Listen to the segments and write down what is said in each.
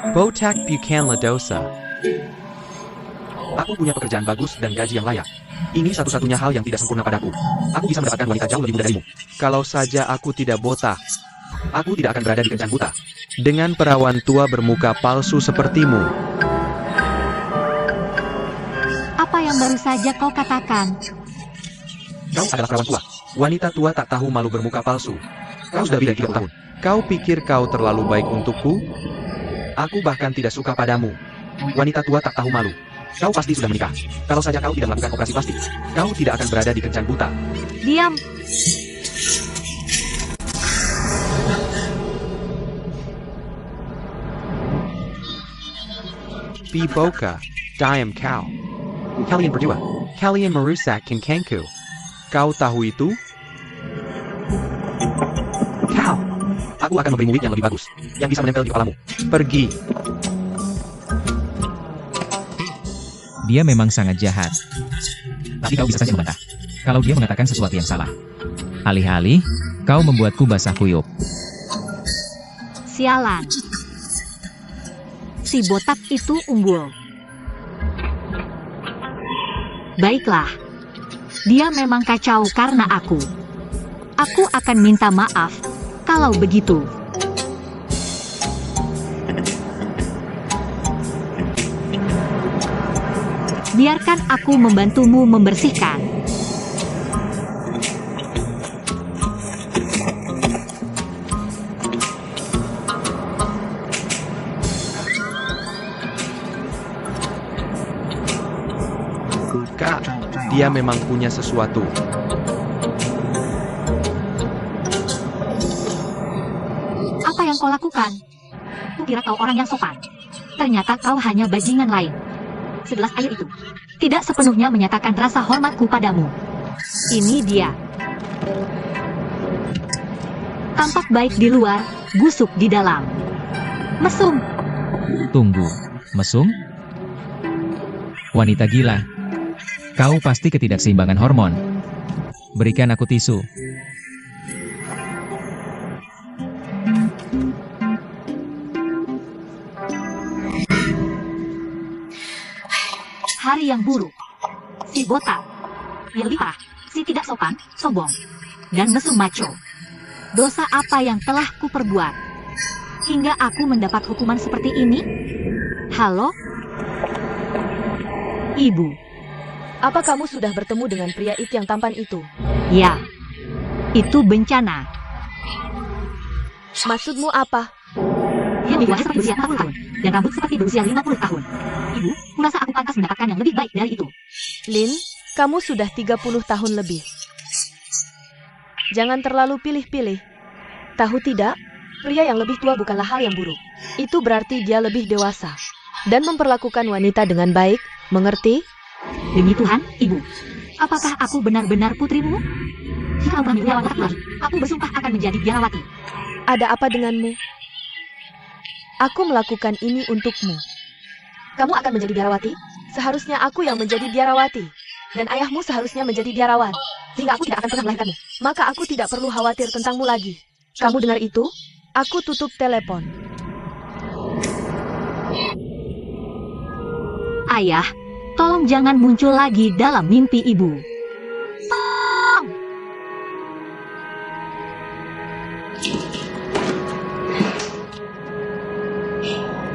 Botak Bukan Ladosa. Aku punya pekerjaan bagus dan gaji yang layak. Ini satu-satunya hal yang tidak sempurna padaku. Aku bisa mendapatkan wanita jauh lebih muda darimu. Kalau saja aku tidak botak. Aku tidak akan berada di kencan buta. Dengan perawan tua bermuka palsu sepertimu. Apa yang baru saja kau katakan? Kau adalah perawan tua. Wanita tua tak tahu malu bermuka palsu. Kau sudah lebih dari 30 tahun. Kau pikir kau terlalu baik untukku? Aku bahkan tidak suka padamu. Wanita tua tak tahu malu. Kau pasti sudah menikah. Kalau saja kau tidak melakukan operasi plastik, kau tidak akan berada di kencan buta. Diam. Biboka, Diam kau. Kalian berdua, Kalian merusak kengkengku. Kau tahu itu? kau. Aku akan memberimu wig yang lebih bagus, yang bisa menempel di kepalamu. Pergi. Dia memang sangat jahat. Tapi kau bisa saja membantah. Kalau dia mengatakan sesuatu yang salah. Alih-alih, kau membuatku basah kuyup. Sialan. Si botak itu umbul. Baiklah. Dia memang kacau karena aku. Aku akan minta maaf kalau begitu. Biarkan aku membantumu membersihkan. Kak, dia memang punya sesuatu. Apa yang kau lakukan? Kukira kau orang yang sopan. Ternyata kau hanya bajingan lain. Segelas air itu tidak sepenuhnya menyatakan rasa hormatku padamu. Ini dia. Tampak baik di luar, busuk di dalam. Mesum. Tunggu, mesum? Wanita gila. Kau pasti ketidakseimbangan hormon. Berikan aku tisu. Hari yang buruk. Si botak. Yang lebih parah, si tidak sopan, sombong, dan mesum maco. Dosa apa yang telah kuperbuat? Hingga aku mendapat hukuman seperti ini? Halo? Ibu. Apa kamu sudah bertemu dengan pria itu yang tampan itu? Ya. Itu bencana. Maksudmu apa? Dia wajah seperti berusia 40 tahun, dan rambut seperti berusia 50 tahun. Ibu, kurasa aku pantas mendapatkan yang lebih baik dari itu. Lin, kamu sudah 30 tahun lebih. Jangan terlalu pilih-pilih. Tahu tidak, pria yang lebih tua bukanlah hal yang buruk. Itu berarti dia lebih dewasa dan memperlakukan wanita dengan baik, mengerti? Demi Tuhan, Ibu. Apakah aku benar-benar putrimu? Jika kami biarawati lagi, aku bersumpah akan menjadi biarawati. Ada apa denganmu? Aku melakukan ini untukmu. Kamu akan menjadi biarawati? Seharusnya aku yang menjadi biarawati. Dan ayahmu seharusnya menjadi biarawan. Sehingga aku tidak akan pernah melahirkanmu. Maka aku tidak perlu khawatir tentangmu lagi. Kamu dengar itu? Aku tutup telepon. Ayah, tolong jangan muncul lagi dalam mimpi Ibu. Tolong!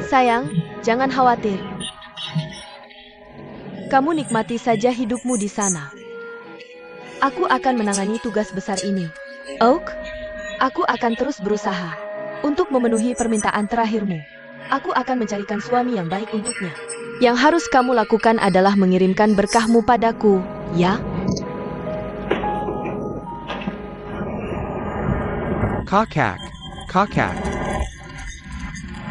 Sayang, jangan khawatir. Kamu nikmati saja hidupmu di sana. Aku akan menangani tugas besar ini. Oak, aku akan terus berusaha untuk memenuhi permintaan terakhirmu. Aku akan mencarikan suami yang baik untuknya. Yang harus kamu lakukan adalah mengirimkan berkahmu padaku, ya? Kakak, kakak.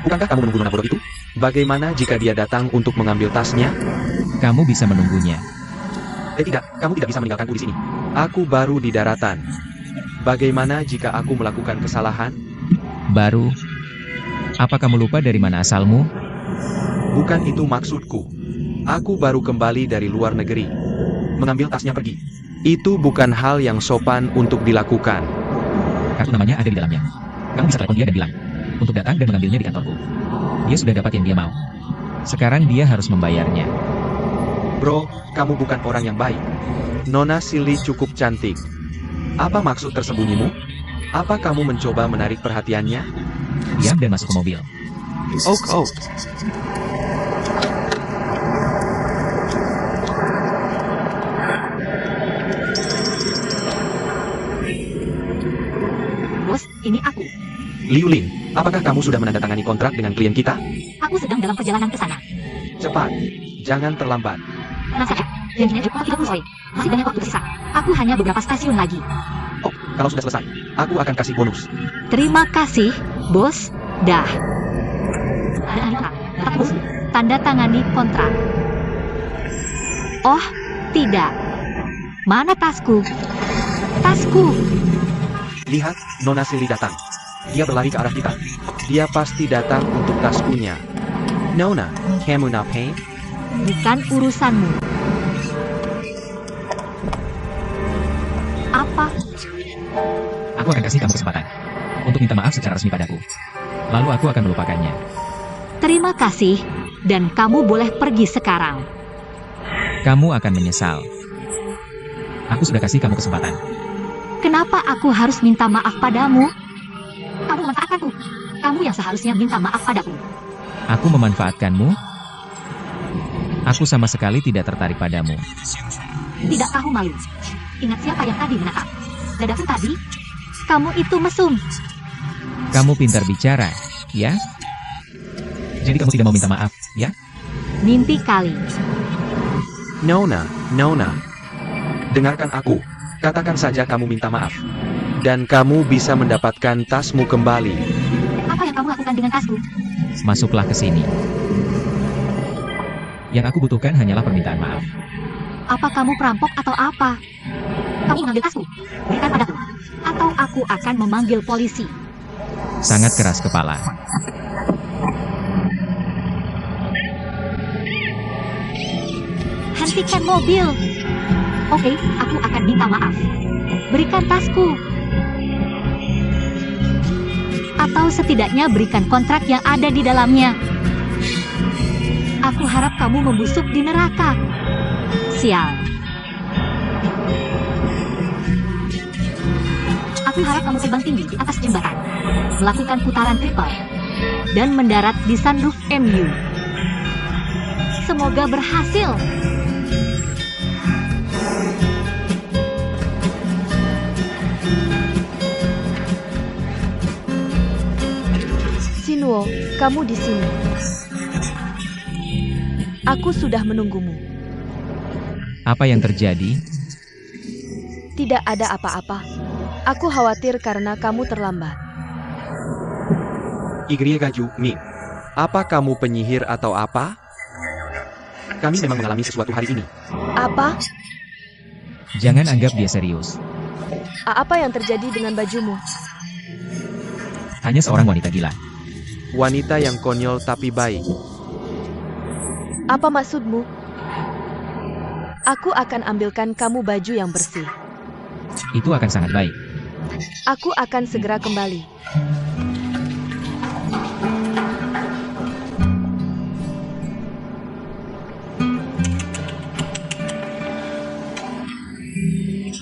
Bukankah kamu menunggu nona bodoh itu? Bagaimana jika dia datang untuk mengambil tasnya? Kamu bisa menunggunya. Tidak, kamu tidak bisa meninggalkanku di sini. Aku baru di daratan. Bagaimana jika aku melakukan kesalahan? Baru. Apa kamu lupa dari mana asalmu? Bukan itu maksudku. Aku baru kembali dari luar negeri. Mengambil tasnya pergi. Itu bukan hal yang sopan untuk dilakukan. Kartu namanya ada di dalamnya. Kamu bisa telepon dia dan bilang. untuk datang dan mengambilnya di kantorku. Dia sudah dapat yang dia mau. Sekarang dia harus membayarnya. Bro, kamu bukan orang yang baik. Nona Silly cukup cantik. Apa maksud tersembunyimu? Apa kamu mencoba menarik perhatiannya? Diam dan masuk ke mobil. Oh. Bos, ini aku. Liu Lin, apakah kamu sudah menandatangani kontrak dengan klien kita? Aku sedang dalam perjalanan ke sana. Cepat, jangan terlambat. Tenang saja, janjinya jam pukul 30 sore. Masih banyak waktu tersisa. Aku hanya beberapa stasiun lagi. Oh, kalau sudah selesai, aku akan kasih bonus. Terima kasih, bos. Dah. Tanda tangani kontrak. Tapi bos, tanda tangani kontrak. Oh, tidak. Mana tasku? Tasku. Lihat, Nona Silly datang. Dia berlari ke arah kita. Dia pasti datang untuk taskunya. Nona, kamu ngapain? Bukan urusanmu. Apa? Aku akan kasih kamu kesempatan untuk minta maaf secara resmi padaku. Lalu aku akan melupakannya. Terima kasih, dan kamu boleh pergi sekarang. Kamu akan menyesal. Aku sudah kasih kamu kesempatan. Kenapa aku harus minta maaf padamu? Kamu memanfaatkanku. Kamu yang seharusnya minta maaf padaku. Aku memanfaatkanmu? Aku sama sekali tidak tertarik padamu. Tidak tahu malu. Ingat siapa yang tadi menatap? Dadaku tadi? Kamu itu mesum. Kamu pintar bicara, ya? Jadi kamu tidak mau minta maaf, ya? Mimpi kali. Nona. Dengarkan aku. Katakan saja kamu minta maaf. Dan kamu bisa mendapatkan tasmu kembali. Apa yang kamu lakukan dengan tasku? Masuklah ke sini. Yang aku butuhkan hanyalah permintaan maaf. Apa kamu perampok atau apa? Kamu mengambil tasku? Berikan padaku. Atau aku akan memanggil polisi. Sangat keras kepala. Hentikan mobil. Oke, aku akan minta maaf. Berikan tasku. Atau setidaknya berikan kontrak yang ada di dalamnya. Aku harap kamu membusuk di neraka. Sial. Aku harap kamu terbang tinggi di atas jembatan, melakukan putaran triple, dan mendarat di sunroof MU. Semoga berhasil. Sinuo, kamu di sini. Aku sudah menunggumu. Apa yang terjadi? Tidak ada apa-apa. Aku khawatir karena kamu terlambat. Igriegaju, Min. Apa kamu penyihir atau apa? Kami memang mengalami sesuatu hari ini. Apa? Jangan anggap dia serius. Apa yang terjadi dengan bajumu? Hanya seorang wanita gila. Wanita yang konyol tapi baik. Apa maksudmu? Aku akan ambilkan kamu baju yang bersih. Itu akan sangat baik. Aku akan segera kembali.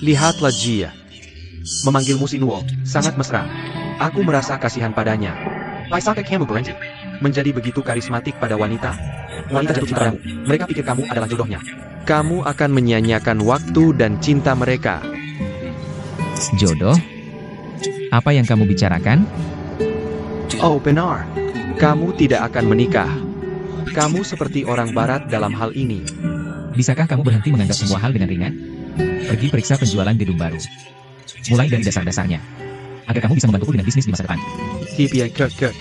Lihatlah Jia. Memanggilmu Sinuo, sangat mesra. Aku merasa kasihan padanya. Paisaka kamu berhenti. Menjadi begitu karismatik pada wanita. Wanita jatuh cinta padamu. Mereka pikir kamu adalah jodohnya. Kamu akan menyia-nyiakan waktu dan cinta mereka. Jodoh? Apa yang kamu bicarakan? Oh benar. Kamu tidak akan menikah. Kamu seperti orang barat dalam hal ini. Bisakah kamu berhenti menganggap semua hal dengan ringan? Pergi periksa penjualan gedung baru. Mulai dari dasar-dasarnya. Agar kamu bisa membantuku dengan bisnis di masa depan. Hipia kek.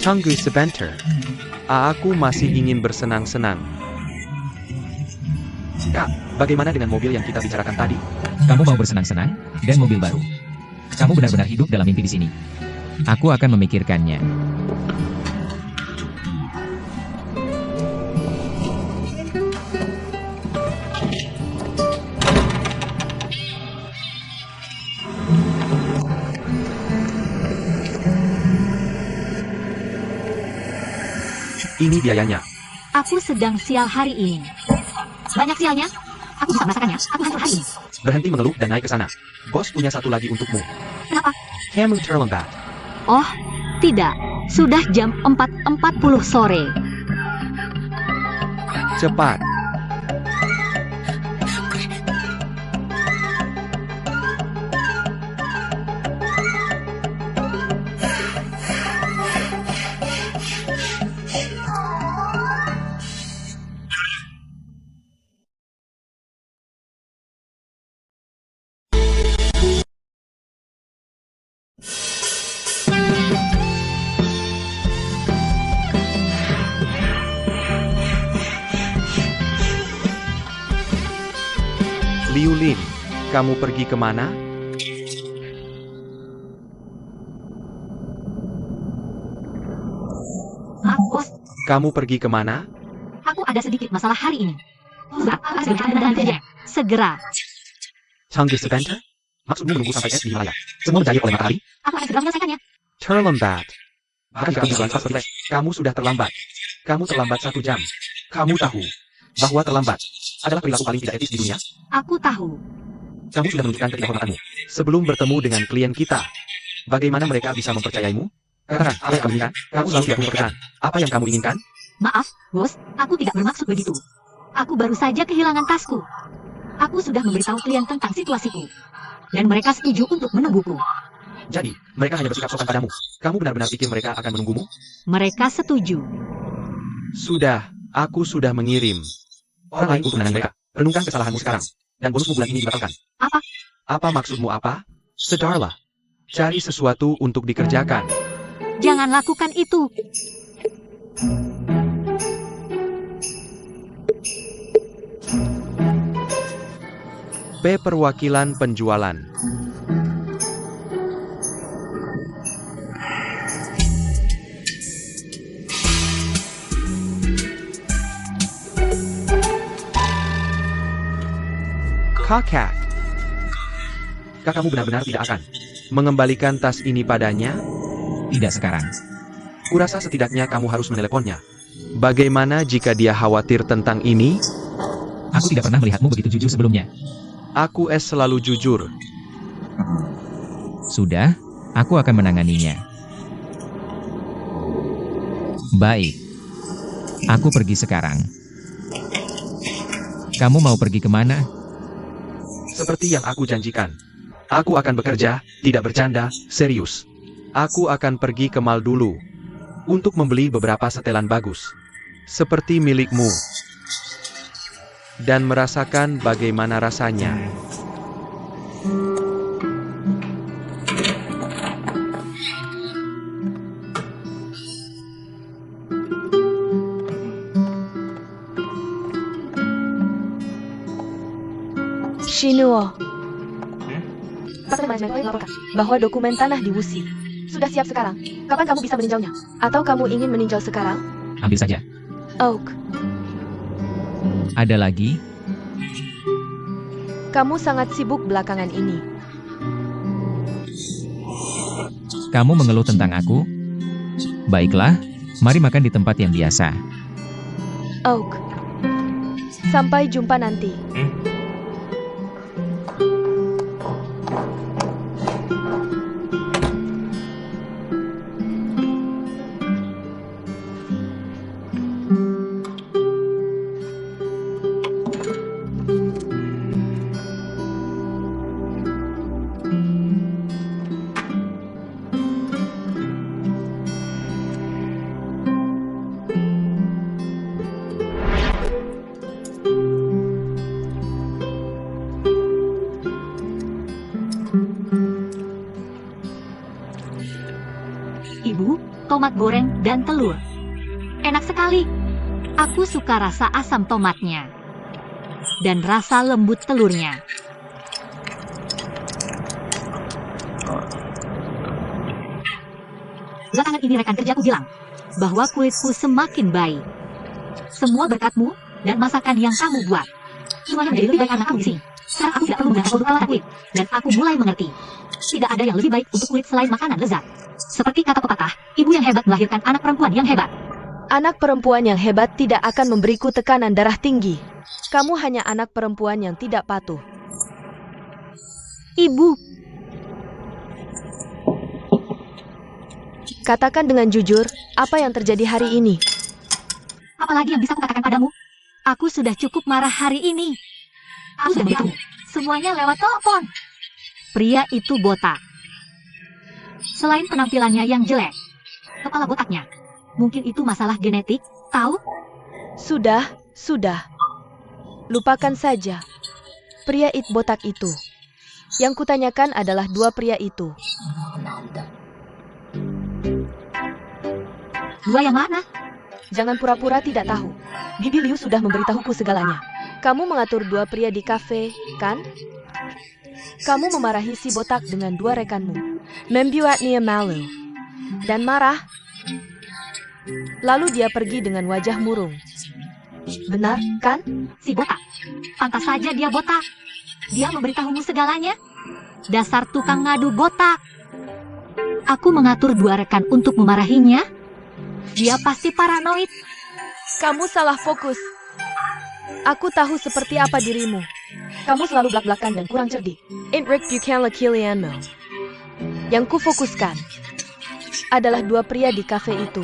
Tunggu sebentar. Aku masih ingin bersenang-senang. Kak, bagaimana dengan mobil yang kita bicarakan tadi? Kamu mau bersenang-senang? Dan mobil baru. Kamu benar-benar hidup dalam mimpi di sini. Aku akan memikirkannya. Ini biayanya. Aku sedang sial hari ini. Banyak sialnya? Aku bisa merasakannya. Aku hancur hari ini. Berhenti mengeluh dan naik ke sana. Bos punya satu lagi untukmu. Kenapa? Kamu terlambat. Oh, tidak. Sudah jam 4.40 sore. Cepat. Liu Lin, kamu pergi kemana? Bos, Kamu pergi kemana? aku ada sedikit masalah hari ini. Segera. Changgis Center? Maksudmu menunggu sampai es dihimalaya? Semua menjadi oleh matahari? Aku akan segera menyelesaikannya. Terlambat. Bahkan jika kamu berlangsung seperti es, kamu sudah terlambat. Kamu terlambat 1 jam. Kamu tahu bahwa terlambat adalah perilaku paling tidak etis di dunia? Aku tahu. Kamu sudah menunjukkan ketidakhormatanmu. Sebelum bertemu dengan klien kita, bagaimana mereka bisa mempercayaimu? Katakan, apa yang kamu inginkan? Kamu selalu tidak punya pekerjaan. Apa yang kamu inginkan? Maaf, bos. Aku tidak bermaksud begitu. Aku baru saja kehilangan tasku. Aku sudah memberitahu klien tentang situasiku. Dan mereka setuju untuk menungguku. Jadi, mereka hanya bersikap sopan padamu. Kamu benar-benar pikir mereka akan menunggumu? Mereka setuju. Sudah, aku sudah mengirim orang lain untuk menandang mereka. Renungkan kesalahanmu sekarang. Dan bonusmu bulan ini dibatalkan. Apa? Apa maksudmu apa? Sedarlah. Cari sesuatu untuk dikerjakan. Jangan lakukan itu. P. Perwakilan penjualan. Kakak. Kakakmu benar-benar tidak akan mengembalikan tas ini padanya? Tidak sekarang. Kurasa setidaknya kamu harus meneleponnya. Bagaimana jika dia khawatir tentang ini? Aku tidak pernah melihatmu begitu jujur sebelumnya. Aku selalu jujur. Sudah, aku akan menanganinya. Baik. Aku pergi sekarang. Kamu mau pergi kemana? Seperti yang aku janjikan. Aku akan bekerja, tidak bercanda, serius. Aku akan pergi ke mall dulu. Untuk membeli beberapa setelan bagus. Seperti milikmu. Dan merasakan bagaimana rasanya. Shinuo. Bahwa dokumen tanah di Wuxi sudah siap sekarang. Kapan kamu bisa meninjaunya? Atau kamu ingin meninjau sekarang? Ambil saja. Oak, Ada lagi? kamu sangat sibuk belakangan ini. Kamu mengeluh tentang aku? Baiklah, mari makan di tempat yang biasa. Oak, sampai jumpa nanti. Ibu, tomat goreng dan telur. Enak sekali. Aku suka rasa asam tomatnya. Dan rasa lembut telurnya. Belakangan ini rekan kerjaku bilang bahwa kulitku semakin baik. Semua berkatmu dan masakan yang kamu buat. Semuanya menjadi lebih baik karena kamu di sini. Sekarang aku tidak perlu menggunakan produk perawatan kulit. Dan aku mulai mengerti. Tidak ada yang lebih baik untuk kulit selain makanan lezat. Seperti kata pepatah, ibu yang hebat melahirkan anak perempuan yang hebat. Anak perempuan yang hebat tidak akan memberiku tekanan darah tinggi. Kamu hanya anak perempuan yang tidak patuh. Ibu, Katakan dengan jujur, apa yang terjadi hari ini? apalagi yang bisa kukatakan padamu? Aku sudah cukup marah hari ini. Aku sudah beritahu semuanya lewat telepon. Pria itu botak. Selain penampilannya yang jelek, kepala botaknya. Mungkin itu masalah genetik, tahu? Sudah. Lupakan saja. Pria botak itu. Yang kutanyakan adalah dua pria itu. Dua yang mana? Jangan pura-pura tidak tahu. Bibi Liu sudah memberitahuku segalanya. Kamu mengatur dua pria di kafe, kan? Kamu memarahi si botak dengan dua rekanmu. Membuatnya malu. Dan marah. Lalu dia pergi dengan wajah murung. Benar, kan? Si botak. Pantas saja dia botak. Dia memberitahumu segalanya. Dasar tukang ngadu botak. Aku mengatur dua rekan untuk memarahinya. Dia pasti paranoid. Kamu salah fokus. Aku tahu seperti apa dirimu. Kamu selalu belak-belakan dan kurang cerdik. Inrik bukanlah kilianmu. Yang kufokuskan adalah dua pria di kafe itu.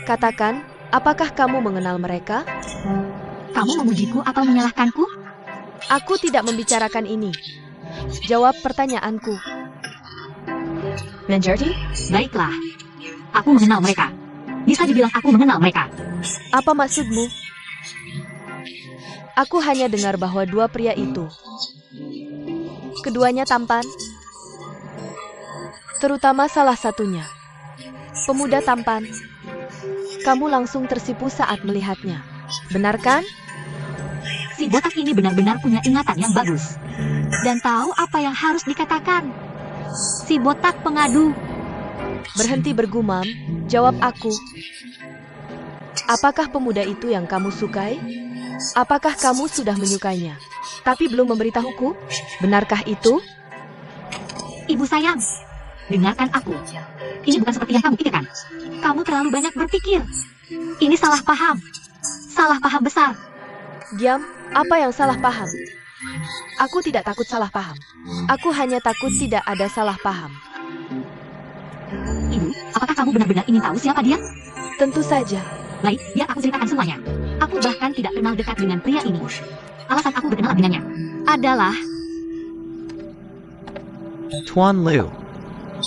Katakan, apakah kamu mengenal mereka? Kamu memujiku atau menyalahkanku? Aku tidak membicarakan ini. Jawab pertanyaanku. Menjadi? Baiklah. Aku mengenal mereka. Bisa dibilang aku mengenal mereka. Apa maksudmu? Aku hanya dengar bahwa dua pria itu. Keduanya tampan. Terutama salah satunya. Pemuda tampan. Kamu langsung tersipu saat melihatnya. Benar kan? Si botak ini benar-benar punya ingatan yang bagus. Dan tahu apa yang harus dikatakan. Si botak pengadu. Berhenti bergumam, jawab aku. Apakah pemuda itu yang kamu sukai? Apakah kamu sudah menyukainya, tapi belum memberitahuku? Benarkah itu? Ibu sayang, dengarkan aku. Ini bukan seperti yang kamu pikirkan. Kamu terlalu banyak berpikir. Ini salah paham. Salah paham besar. Diam, apa yang salah paham? Aku tidak takut salah paham. Aku hanya takut tidak ada salah paham. Ibu, apakah kamu benar-benar ingin tahu siapa dia? Tentu saja. Baik, biar aku ceritakan semuanya. Aku bahkan tidak kenal dekat dengan pria ini. Alasan aku berkenalan dengannya adalah Tuan Liu.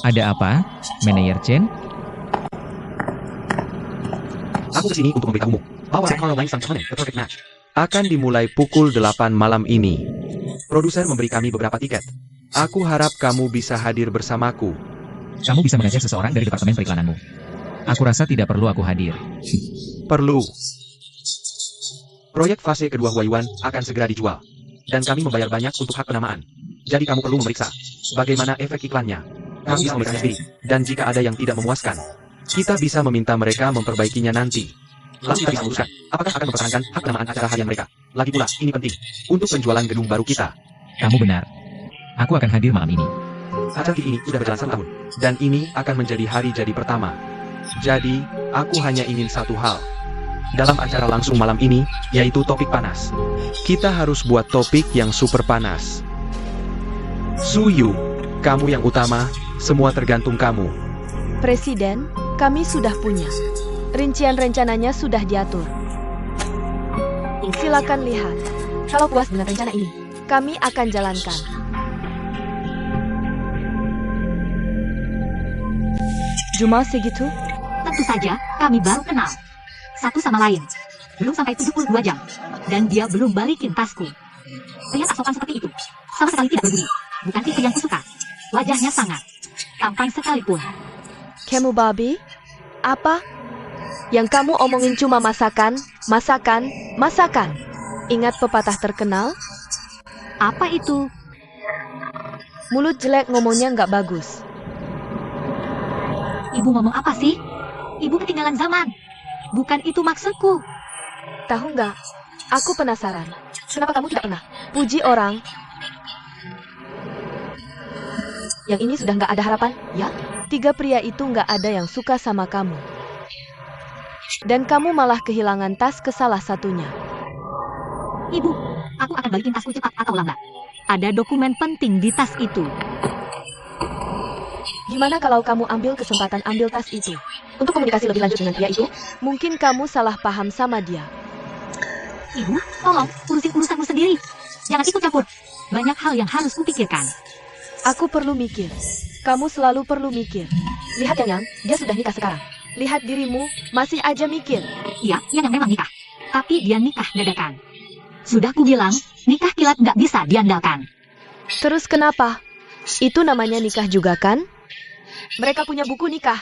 Ada apa, Manajer Chen? Aku kesini untuk memberitahumu bahwa Carl Lang sang Tournament The Perfect Match akan dimulai pukul 8 malam ini. Produser memberi kami beberapa tiket. Aku harap kamu bisa hadir bersamaku. Kamu bisa mengajak seseorang dari departemen periklananmu. Aku rasa tidak perlu aku hadir. Perlu. Proyek fase kedua Huayuan akan segera dijual. Dan kami membayar banyak untuk hak penamaan. Jadi kamu perlu memeriksa bagaimana efek iklannya. Kamu bisa memeriksanya sendiri. Dan jika ada yang tidak memuaskan, kita bisa meminta mereka memperbaikinya nanti. Lalu kita bisa memutuskan apakah akan mempertahankan hak penamaan acara harian mereka. Lagi pula, ini penting untuk penjualan gedung baru kita. Kamu benar. Aku akan hadir malam ini. Acara ini sudah berjalan 1 tahun. Dan ini akan menjadi hari jadi pertama. Jadi, aku hanya ingin satu hal. Dalam acara langsung malam ini, yaitu topik panas. Kita harus buat topik yang super panas. Suyu, kamu yang utama, semua tergantung kamu. Presiden, kami sudah punya. Rincian rencananya sudah diatur. Silakan lihat. Kalau puas dengan rencana ini, kami akan jalankan. Cuma segitu? tentu saja kami baru kenal. Satu sama lain. Belum sampai 72 jam. Dan dia belum balikin tasku. Pria tak sopan seperti itu. Sama sekali tidak berbudi. Bukan tipe yang kusuka. Wajahnya sangat tampan sekalipun. Kamu babi? Apa? Yang kamu omongin cuma masakan, masakan, masakan. Ingat pepatah terkenal? Apa itu? Mulut jelek ngomongnya nggak bagus. Ibu ngomong apa sih? Ibu ketinggalan zaman. Bukan itu maksudku. Tahu nggak? Aku penasaran. Kenapa kamu tidak pernah puji orang? Yang ini sudah nggak ada harapan, ya? 3 pria itu nggak ada yang suka sama kamu. Dan kamu malah kehilangan tas ke salah satunya. Ibu, aku akan balikin tasku cepat atau lambat. Ada dokumen penting di tas itu. Gimana kalau kamu ambil kesempatan ambil tas itu? Untuk komunikasi lebih lanjut dengan pria itu? Mungkin kamu salah paham sama dia. Ibu, tolong, urusin urusanmu sendiri. Jangan ikut campur. Banyak hal yang harus kupikirkan. Aku perlu mikir. Kamu selalu perlu mikir. Lihat Yang, dia sudah nikah sekarang. Lihat dirimu, masih aja mikir. Iya, yang memang nikah. Tapi dia nikah dadakan. Sudah kubilang, nikah kilat nggak bisa diandalkan. Terus kenapa? Itu namanya nikah juga kan? Mereka punya buku nikah.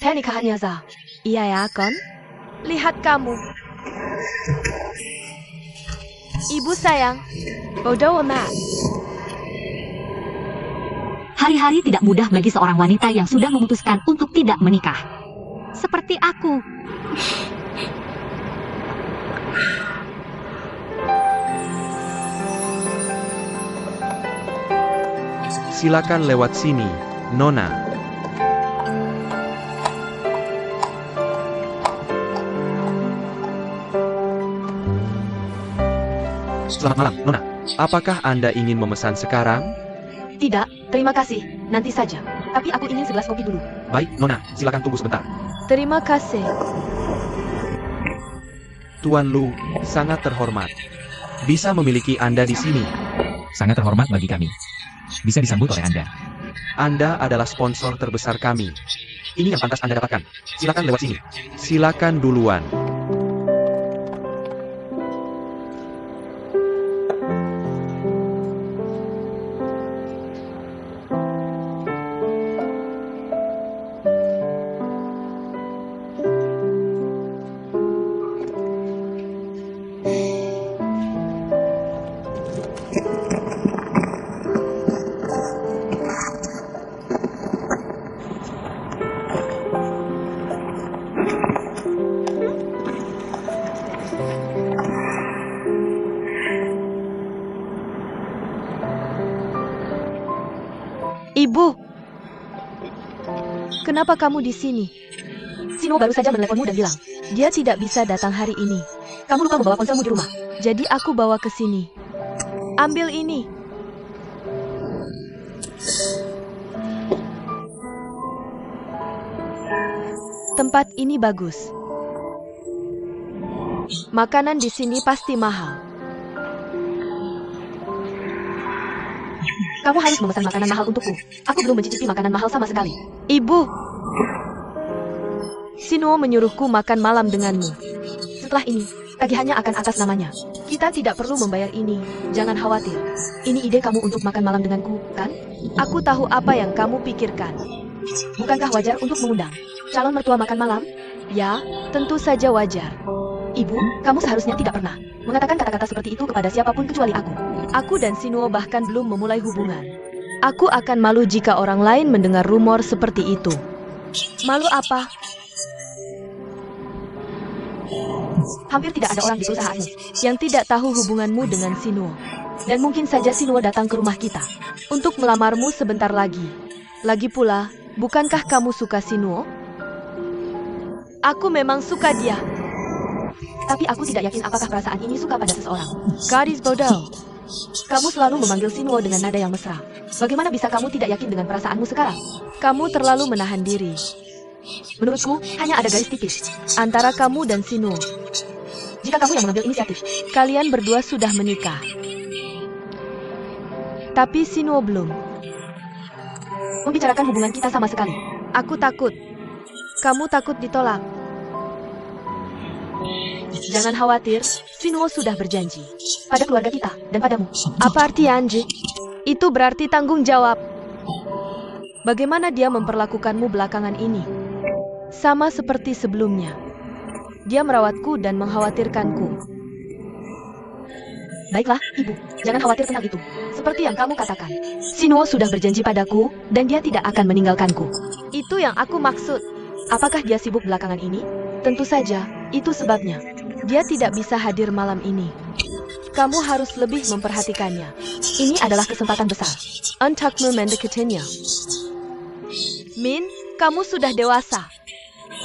Pernikahannya Za. Iya ya, Kon? Lihat kamu. Ibu sayang. Bodoh amat. Hari-hari tidak mudah bagi seorang wanita yang sudah memutuskan untuk tidak menikah. Seperti aku. Silakan lewat sini, Nona. Selamat malam, Nona. Apakah Anda ingin memesan sekarang? Tidak, terima kasih. Nanti saja. Tapi aku ingin segelas kopi dulu. Baik, Nona. Silakan tunggu sebentar. Terima kasih. Tuan Lu, sangat terhormat. Bisa memiliki Anda di sini. Sangat terhormat bagi kami. Bisa disambut oleh Anda. Anda adalah sponsor terbesar kami. Ini yang pantas Anda dapatkan. Silakan lewat sini. Silakan duluan. Ibu, kenapa kamu di sini? Sino baru saja meneleponmu dan bilang, Dia tidak bisa datang hari ini. kamu lupa membawa ponselmu di rumah. Jadi aku bawa ke sini. Ambil ini. Tempat ini bagus. Makanan di sini pasti mahal. Kamu harus memesan makanan mahal untukku. Aku belum mencicipi makanan mahal sama sekali. Ibu, Sinuo menyuruhku makan malam denganmu. Setelah ini, tagihannya akan atas namanya. Kita tidak perlu membayar ini. Jangan khawatir. Ini ide kamu untuk makan malam denganku, kan? Aku tahu apa yang kamu pikirkan. Bukankah wajar untuk mengundang calon mertua makan malam? Ya, tentu saja wajar. Ibu, kamu seharusnya tidak pernah mengatakan kata-kata seperti itu kepada siapapun kecuali aku. Aku dan Sinuo bahkan belum memulai hubungan. Aku akan malu jika orang lain mendengar rumor seperti itu. Malu apa? Hampir tidak ada orang di perusahaanmu Yang tidak tahu hubunganmu dengan Sinuo. dan mungkin saja Sinuo datang ke rumah kita. Untuk melamarmu sebentar lagi. Lagi pula, bukankah kamu suka Sinuo? Aku memang suka dia. Tapi aku tidak yakin apakah perasaan ini suka pada seseorang. Gadis bodoh. Kamu selalu memanggil Sinuo dengan nada yang mesra. Bagaimana bisa kamu tidak yakin dengan perasaanmu sekarang? Kamu terlalu menahan diri. Menurutku, hanya ada garis tipis. Antara kamu dan Sinuo. Jika kamu yang mengambil inisiatif, Kalian berdua sudah menikah. Tapi Sinuo belum. membicarakan hubungan kita sama sekali. Aku takut. Kamu takut ditolak. Jangan khawatir, Sinuo sudah berjanji. Pada keluarga kita dan padamu. Apa arti Anji? Itu berarti tanggung jawab. Bagaimana dia memperlakukanmu belakangan ini? Sama seperti sebelumnya. Dia merawatku dan mengkhawatirkanku. Baiklah, Ibu. Jangan khawatir tentang itu. Seperti yang kamu katakan. Sinuo sudah berjanji padaku, dan dia tidak akan meninggalkanku. Itu yang aku maksud. Apakah dia sibuk belakangan ini? Tentu saja, itu sebabnya. Dia tidak bisa hadir malam ini. Kamu harus lebih memperhatikannya. Ini adalah kesempatan besar. Untuk mendekatinya. Min, kamu sudah dewasa.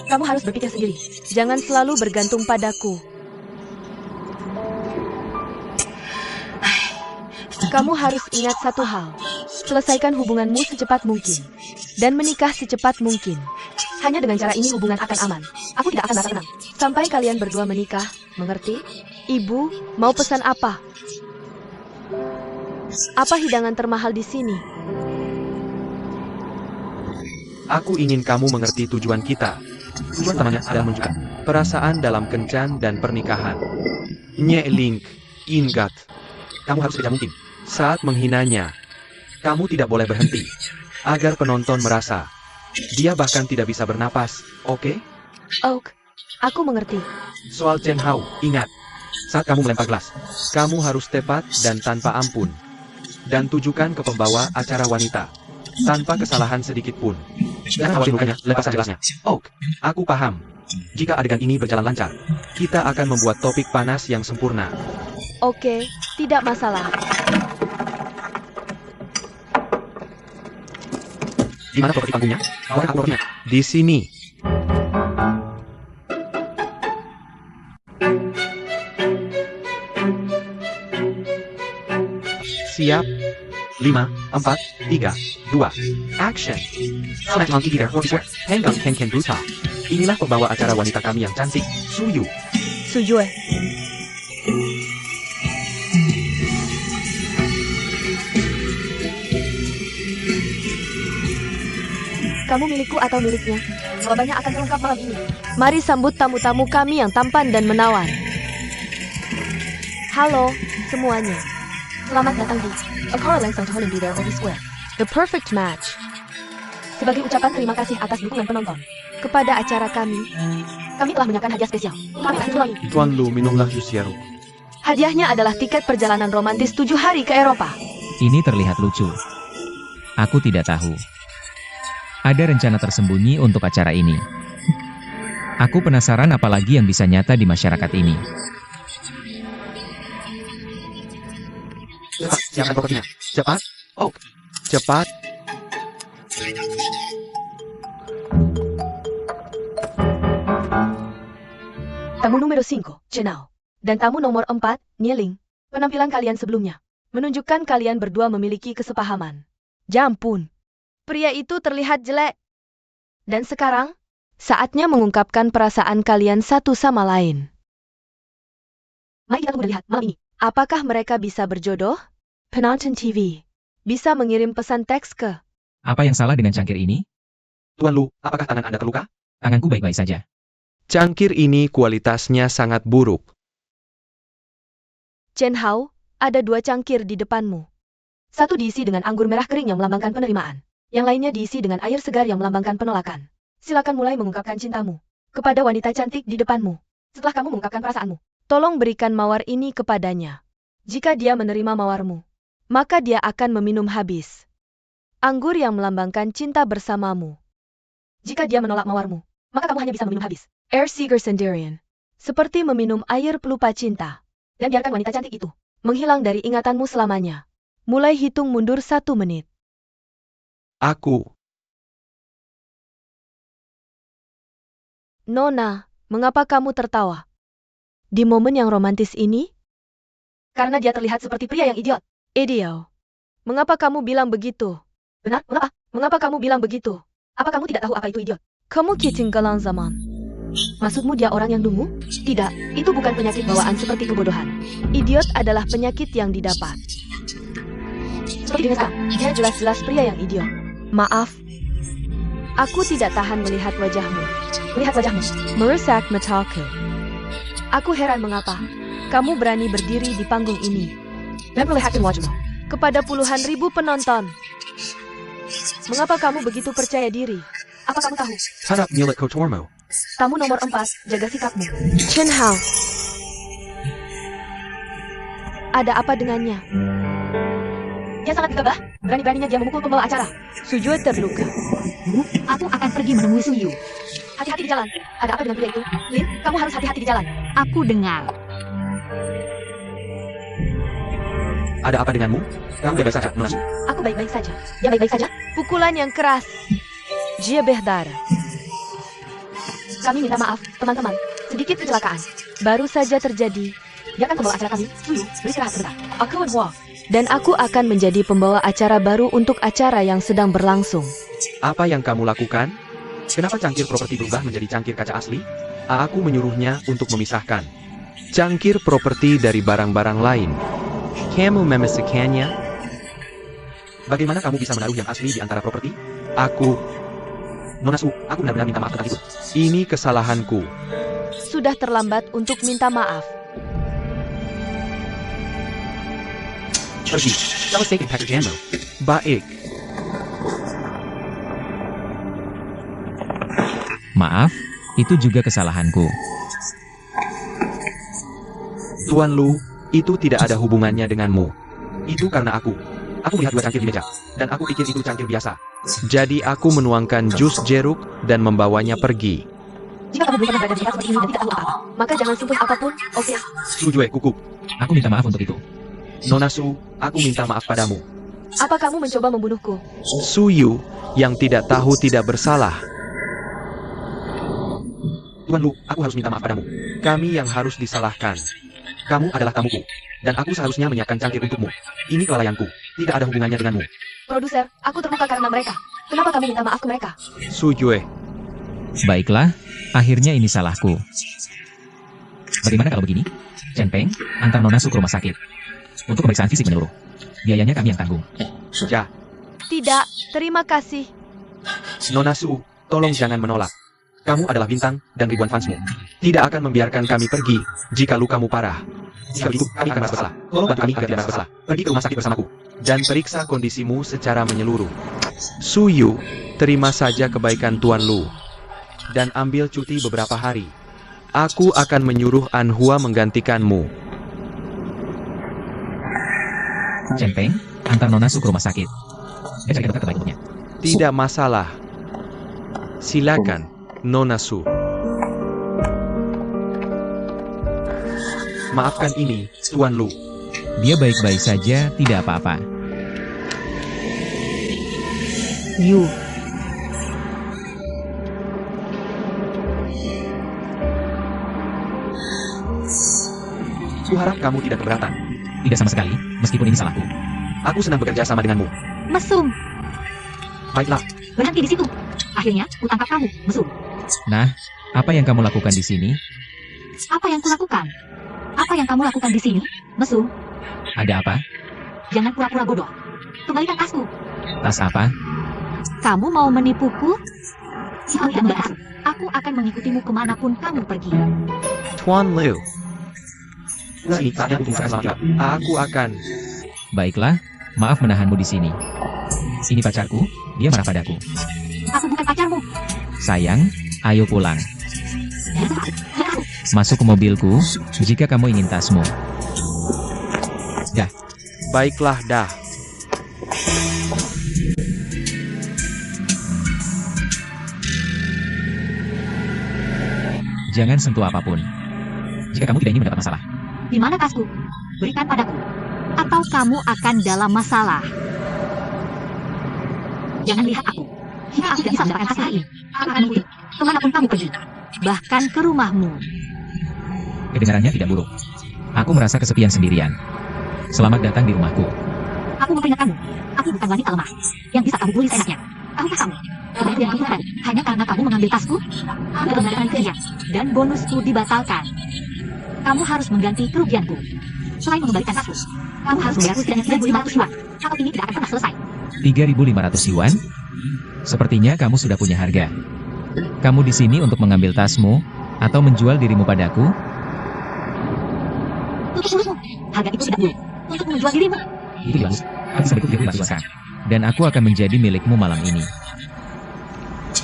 Kamu harus berpikir sendiri. Jangan selalu bergantung padaku. Kamu harus ingat satu hal. Selesaikan hubunganmu secepat mungkin. Dan menikah secepat mungkin. Hanya dengan cara ini hubungan akan aman. Aku tidak akan merasa tenang. Sampai kalian berdua menikah, mengerti? Ibu, mau pesan apa? Apa hidangan termahal di sini? Aku ingin kamu mengerti tujuan kita. Tujuan utamanya adalah menunjukkan perasaan dalam kencan dan pernikahan. Link, ingat. Kamu harus sekejam mungkin. Saat menghinanya, kamu tidak boleh berhenti. Agar penonton merasa, dia bahkan tidak bisa bernapas, oke? Oak, aku mengerti. Soal Chen Hao, ingat. Saat kamu melempar gelas, kamu harus tepat dan tanpa ampun. Dan tujukan ke pembawa acara wanita. Tanpa kesalahan sedikit pun. Jangan khawatir lukanya, lepaskan gelasnya. Oak, aku paham. Jika adegan ini berjalan lancar, kita akan membuat topik panas yang sempurna. Oke, tidak masalah. Di mana properti panggungnya? Bawakan aku propertinya. Di sini. Siap. 5, 4, 3, 2, action. Smash monkey eater, Horse Sweat, Hanggang Ken Ken Bruta. Inilah pembawa acara wanita kami yang cantik, Suyu. Sujue. Kamu milikku atau miliknya? Jawabannya akan terungkap malam ini. Mari sambut tamu-tamu kami yang tampan dan menawan. Halo, semuanya. Selamat datang di A Car Length of Holland There Obi Square. The perfect match. Sebagai ucapan terima kasih atas dukungan penonton kepada acara kami telah menyiapkan hadiah spesial. Kami akan ulangi. Tuan Lu, minumlah jus sirup. Hadiahnya adalah tiket perjalanan romantis 7 hari ke Eropa. Ini terlihat lucu. Aku tidak tahu. Ada rencana tersembunyi untuk acara ini. Aku penasaran apalagi yang bisa nyata di masyarakat ini. Cepat, siapkan propertinya. Cepat. Oh, cepat. Tamu nomor 5, Chenao. Dan tamu nomor 4, Nieling. Penampilan kalian sebelumnya menunjukkan kalian berdua memiliki kesepahaman. Jampun. Pria itu terlihat jelek. Dan sekarang, saatnya mengungkapkan perasaan kalian satu sama lain. Mari kita tunggu dan lihat malam ini. Apakah mereka bisa berjodoh? Penonton TV bisa mengirim pesan teks ke... Apa yang salah dengan cangkir ini? Tuan Lu, apakah tangan Anda terluka? Tanganku baik-baik saja. Cangkir ini kualitasnya sangat buruk. Chen Hao, ada 2 cangkir di depanmu. Satu diisi dengan anggur merah kering yang melambangkan penerimaan. Yang lainnya diisi dengan air segar yang melambangkan penolakan. Silakan mulai mengungkapkan cintamu kepada wanita cantik di depanmu. Setelah kamu mengungkapkan perasaanmu, tolong berikan mawar ini kepadanya. Jika dia menerima mawarmu, maka dia akan meminum habis anggur yang melambangkan cinta bersamamu. Jika dia menolak mawarmu, maka kamu hanya bisa meminum habis air seeger sendirian. Seperti meminum air pelupa cinta. Dan biarkan wanita cantik itu menghilang dari ingatanmu selamanya. Mulai hitung mundur 1 menit. Aku. Nona, mengapa kamu tertawa? Di momen yang romantis ini? Karena dia terlihat seperti pria yang idiot. Idiot. Mengapa kamu bilang begitu? Benar, mengapa? Mengapa kamu bilang begitu? Apa kamu tidak tahu apa itu idiot? Kamu ketinggalan zaman. Maksudmu dia orang yang dungu? Tidak, itu bukan penyakit bawaan seperti kebodohan. Idiot adalah penyakit yang didapat. Seperti dengan sekarang, dia jelas-jelas pria yang idiot. Maaf. Aku tidak tahan melihat wajahmu. Melihat wajahmu. Merusak mataku. Aku heran mengapa kamu berani berdiri di panggung ini. Memperlihatkan wajahmu kepada puluhan ribu penonton. Mengapa kamu begitu percaya diri? Apa kamu tahu? Harap milik kotormu. Tamu nomor 4, jaga sikapmu. Chen Hao. Ada apa dengannya? Dia sangat gegabah. Berani-beraninya dia memukul pembawa acara. Sujue terluka. Aku akan pergi menemui Suyu. Hati-hati di jalan. Ada apa dengan pria itu? Lin, kamu harus hati-hati di jalan. Aku dengar. Ada apa denganmu? Kamu bebas saja, Nona Su. Aku baik-baik saja. Dia baik-baik saja. Pukulan yang keras. Dia berdarah. Kami minta maaf, teman-teman. Sedikit kecelakaan. Baru saja terjadi. Biarkan pembawa acara kami, Suyu, beristirahat sebentar. Aku dan aku akan menjadi pembawa acara baru untuk acara yang sedang berlangsung. Apa yang kamu lakukan? Kenapa cangkir properti berubah menjadi cangkir kaca asli? Aku menyuruhnya untuk memisahkan cangkir properti dari barang-barang lain. Kamu memisahkannya? Bagaimana kamu bisa menaruh yang asli di antara properti? Nona Su, aku benar-benar minta maaf tentang itu. Ini kesalahanku. Sudah terlambat untuk minta maaf. Pergi. Selesaikan pekerjaanmu. Baik. Maaf, itu juga kesalahanku. Tuan Lu, itu tidak ada hubungannya denganmu. Itu karena aku. Aku melihat 2 cangkir di meja, dan aku pikir itu cangkir biasa. Jadi aku menuangkan jus jeruk dan membawanya pergi. Jika kamu belum pernah berada di tempat seperti ini dan tidak tahu apa-apa, Maka jangan sentuh apapun, oke? Sujue kukup. Aku minta maaf untuk itu. Nona Su, aku minta maaf padamu. Apa kamu mencoba membunuhku? Suyu, yang tidak tahu tidak bersalah. Tuan Lu, aku harus minta maaf padamu. Kami yang harus disalahkan. Kamu adalah tamuku, dan aku seharusnya menyiapkan cangkir untukmu. Ini kelalaianku, tidak ada hubungannya denganmu. Produser, aku terluka karena mereka. Kenapa kami minta maaf ke mereka? Sujue. Baiklah, akhirnya ini salahku. Bagaimana kalau begini? Chen Peng, antar Nona Su ke rumah sakit. Untuk pemeriksaan fisik menyeluruh. Biayanya kami yang tanggung. Ya, Tidak, terima kasih. Nona Su, tolong jangan menolak. Kamu adalah bintang dan ribuan fansmu. Tidak akan membiarkan kami pergi jika lukamu parah. Jika begitu, kami akan merasa bersalah. Tolong bantu kami agar tidak merasa bersalah. Pergi ke rumah sakit bersamaku. Dan periksa kondisimu secara menyeluruh. Suyu, terima saja kebaikan Tuan Lu. Dan ambil cuti beberapa hari. Aku akan menyuruh Anhua menggantikanmu. Chen Peng, antar Nona Su ke rumah sakit. Dan cari dokter terbaik untuknya. Tidak masalah. Silakan, Nona Su. Maafkan ini, Tuan Lu. Dia baik-baik saja, tidak apa-apa. You. Kuharap kamu tidak keberatan. Tidak sama sekali, meskipun ini salahku. Aku senang bekerja sama denganmu. Mesum, Baiklah, berhenti di situ. Akhirnya, kutangkap kamu, mesum. Nah, apa yang kamu lakukan di sini? Apa yang kulakukan? Apa yang kamu lakukan di sini, mesum? Ada apa? Jangan pura-pura bodoh. Kembalikan tasku. Tas apa? Kamu mau menipuku? Jika tidak membayar tasku, aku akan mengikutimu kemanapun kamu pergi. Tuan Lu. Sini, saatnya untuk makan selamat. Aku akan... Baiklah, maaf menahanmu di sini. Ini pacarku, dia marah padaku. Aku bukan pacarmu. Sayang, ayo pulang. Masuk ke mobilku, jika kamu ingin tasmu. Dah, Baiklah dah. jangan sentuh apapun. Jika kamu tidak ingin mendapat masalah. Di mana tasku? Berikan padaku. Atau kamu akan dalam masalah. Jangan lihat aku. Jika aku tidak bisa mendapatkan tas hari ini, aku akan mengikuti kemanapun kamu pergi. Bahkan ke rumahmu. Kedengarannya tidak buruk. Aku merasa kesepian sendirian. Selamat datang di rumahku. Aku memperingatkanmu. Aku bukan wanita lemah yang bisa kamu bully seenaknya. Tahukah kamu? Kebahagiaan aku tadi hanya karena kamu mengambil tasku. Aku mengadakan kerja dan bonusku dibatalkan. Kamu harus mengganti kerugianku. Selain mengembalikan tasku, kamu harus membayarku setidaknya 3.500 yuan. Atau ini tidak akan pernah selesai. 3.500 yuan? Sepertinya kamu sudah punya harga. Kamu di sini untuk mengambil tasmu, atau menjual dirimu padaku? Tutup mulutmu. Harga itu tidak boleh. Untuk menjual dirimu. Itu bagus. Aku bisa berikut 3.500 yuan sekarang. Dan aku akan menjadi milikmu malam ini.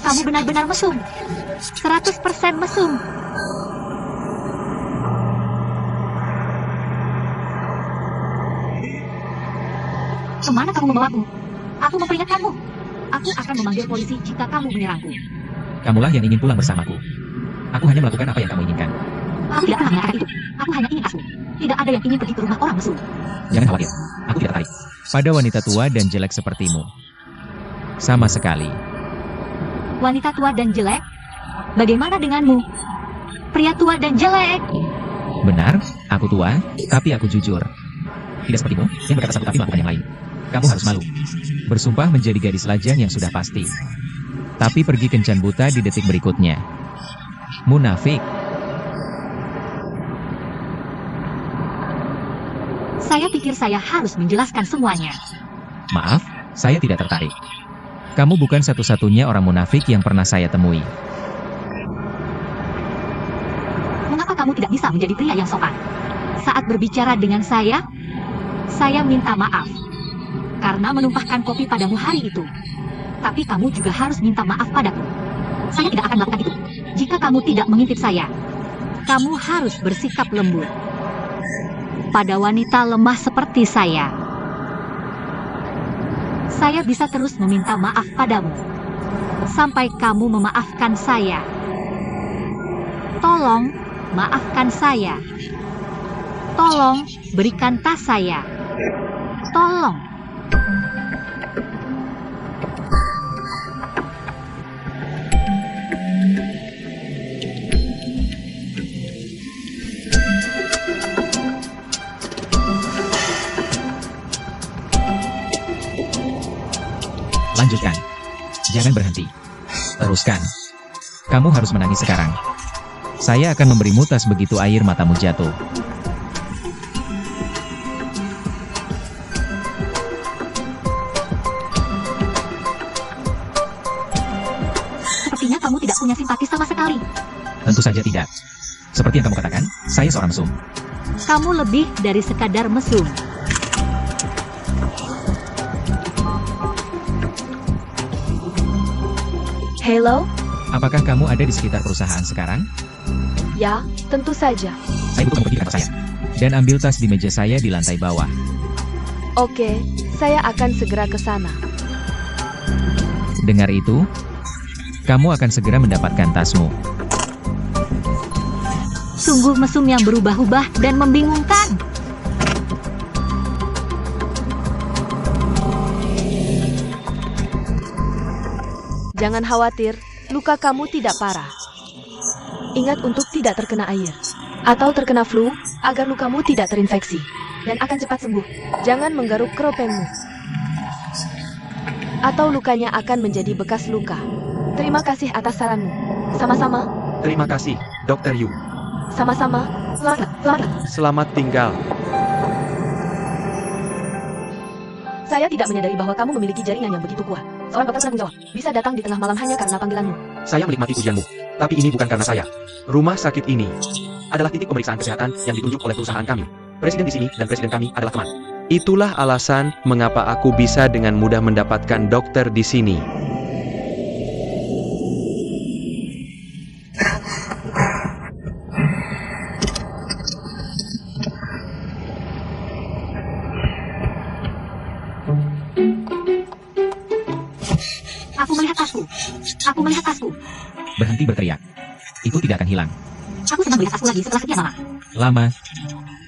Kamu benar-benar mesum. 100% mesum. Kemana kamu membawaku? Aku memperingatkanmu. Aku akan memanggil polisi jika kamu menyerangku. Kamulah yang ingin pulang bersamaku. Aku hanya melakukan apa yang kamu inginkan. Aku tidak pernah mengatakan itu. Aku hanya ingin tasmu. Tidak ada yang ingin pergi ke rumah orang mesum. Jangan khawatir, aku tidak tertarik pada wanita tua dan jelek sepertimu. Sama sekali. Wanita tua dan jelek? Bagaimana denganmu? Pria tua dan jelek. Benar, aku tua, tapi aku jujur. Tidak sepertimu, yang berkata satu tapi melakukan yang lain. Kamu harus malu. Bersumpah menjadi gadis lajang yang sudah pasti. Tapi pergi kencan buta di detik berikutnya. Munafik. Saya pikir saya harus menjelaskan semuanya. Maaf, saya tidak tertarik. Kamu bukan satu-satunya orang munafik yang pernah saya temui. Mengapa kamu tidak bisa menjadi pria yang sopan? Saat berbicara dengan saya minta maaf. Karena menumpahkan kopi padamu hari itu. Tapi kamu juga harus minta maaf padaku. Saya tidak akan melakukan itu. Jika kamu tidak mengintip saya, kamu harus bersikap lembut. Pada wanita lemah seperti saya bisa terus meminta maaf padamu. Sampai kamu memaafkan saya. Tolong, maafkan saya. Tolong, berikan tas saya. Tolong. Lanjutkan. Jangan berhenti. Teruskan. Kamu harus menangis sekarang. Saya akan memberimu tas begitu air matamu jatuh. Sepertinya kamu tidak punya simpati sama sekali. Tentu saja tidak. Seperti yang kamu katakan, saya seorang mesum. Kamu lebih dari sekadar mesum. Halo? Apakah kamu ada di sekitar perusahaan sekarang? Ya, tentu saja. Saya butuh kamu pergi ke kantor saya. Dan ambil tas di meja saya di lantai bawah. Oke, saya akan segera ke sana. Dengar itu? Kamu akan segera mendapatkan tasmu. Sungguh mesum yang berubah-ubah dan membingungkan. Jangan khawatir, luka kamu tidak parah. Ingat untuk tidak terkena air atau terkena flu agar lukamu tidak terinfeksi dan akan cepat sembuh. Jangan menggaruk keropengmu atau lukanya akan menjadi bekas luka. Terima kasih atas saranmu. Sama-sama. Terima kasih, Dr. Yu. Sama-sama. Selamat. Selamat tinggal. Saya tidak menyadari bahwa kamu memiliki jaringan yang begitu kuat. Seorang dokter penanggung jawab bisa datang di tengah malam hanya karena panggilanmu. Saya menikmati pujianmu, tapi ini bukan karena saya. Rumah sakit ini adalah titik pemeriksaan kesehatan yang ditunjuk oleh perusahaan kami. Presiden di sini dan presiden kami adalah teman. Itulah alasan mengapa aku bisa dengan mudah mendapatkan dokter di sini. Aku melihat tasku. Berhenti berteriak. Itu tidak akan hilang. Aku sedang melihat tasku lagi setelah sekian lama. Lama.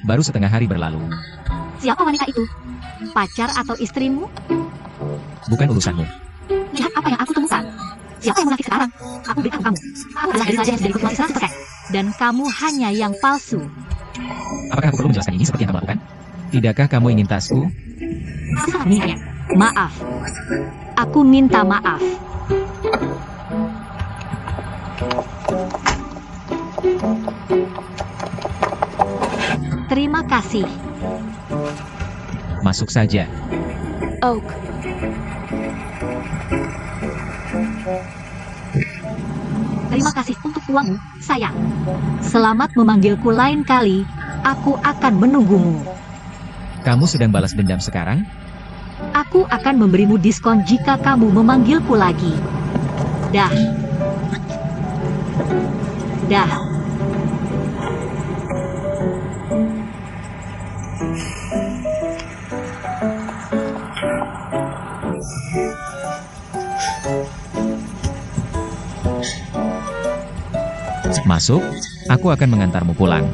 Baru setengah hari berlalu. Siapa wanita itu? Pacar atau istrimu? Bukan urusanmu. Lihat apa yang aku temukan. Siapa yang munafik sekarang? Aku beritahu kamu. Aku adalah gadis saja yang sudah dikonfirmasi 100%. Dan kamu hanya yang palsu. Apakah aku perlu menjelaskan ini seperti yang kamu lakukan? Tidakkah kamu ingin tasku? Aku sangat menginginkannya. Maaf. Aku minta maaf. Terima kasih. Masuk saja. Oak. Terima kasih untuk uangmu, sayang. Selamat memanggilku lain kali. Aku akan menunggumu. Kamu sedang balas dendam sekarang? Aku akan memberimu diskon jika kamu memanggilku lagi. Dah. Masuk, aku akan mengantarmu pulang.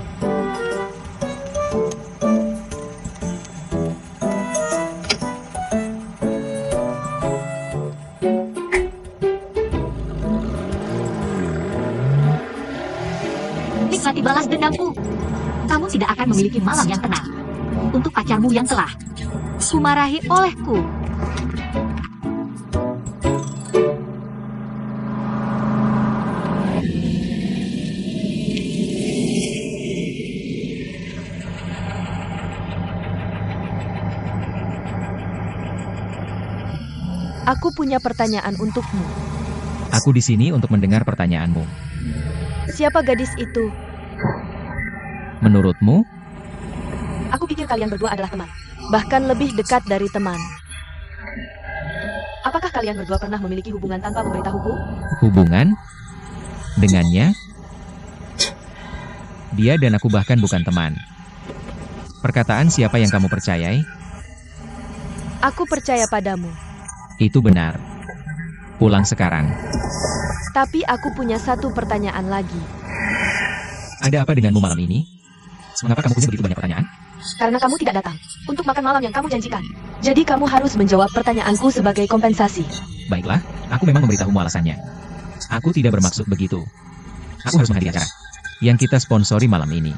Kamu tidak akan memiliki malam yang tenang. Untuk pacarmu yang telah kumarahi olehku. Aku punya pertanyaan untukmu. Aku di sini untuk mendengar pertanyaanmu. Siapa gadis itu? Menurutmu, Aku pikir kalian berdua adalah teman. Bahkan lebih dekat dari teman. Apakah kalian berdua pernah memiliki hubungan tanpa memberitahuku? hubungan dengannya? Dia dan aku bahkan bukan teman. Perkataan siapa yang kamu percayai? Aku percaya padamu. Itu benar. Pulang sekarang. Tapi aku punya satu pertanyaan lagi. Ada apa denganmu malam ini? Mengapa kamu punya begitu banyak pertanyaan? Karena kamu tidak datang untuk makan malam yang kamu janjikan. Jadi kamu harus menjawab pertanyaanku sebagai kompensasi. Baiklah, aku memang memberitahumu alasannya. Aku tidak bermaksud begitu. Aku harus menghadiri acara yang kita sponsori malam ini.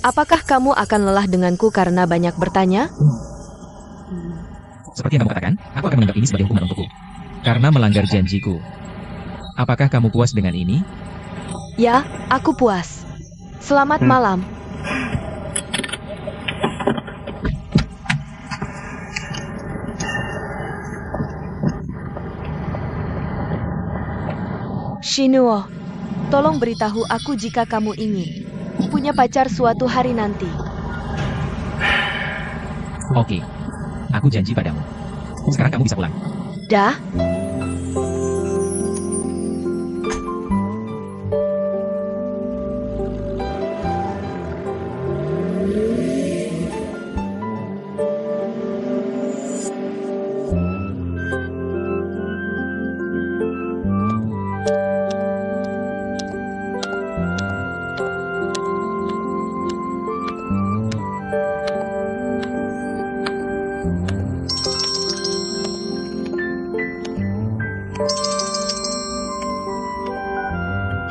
Apakah kamu akan lelah denganku karena banyak bertanya? Seperti yang kamu katakan, aku akan menganggap ini sebagai hukuman untukku. Karena melanggar janjiku. Apakah kamu puas dengan ini? Ya, aku puas. Selamat malam. Shinuo, tolong beritahu aku jika kamu ingin punya pacar suatu hari nanti. Oke. Aku janji padamu. Sekarang kamu bisa pulang. Dah?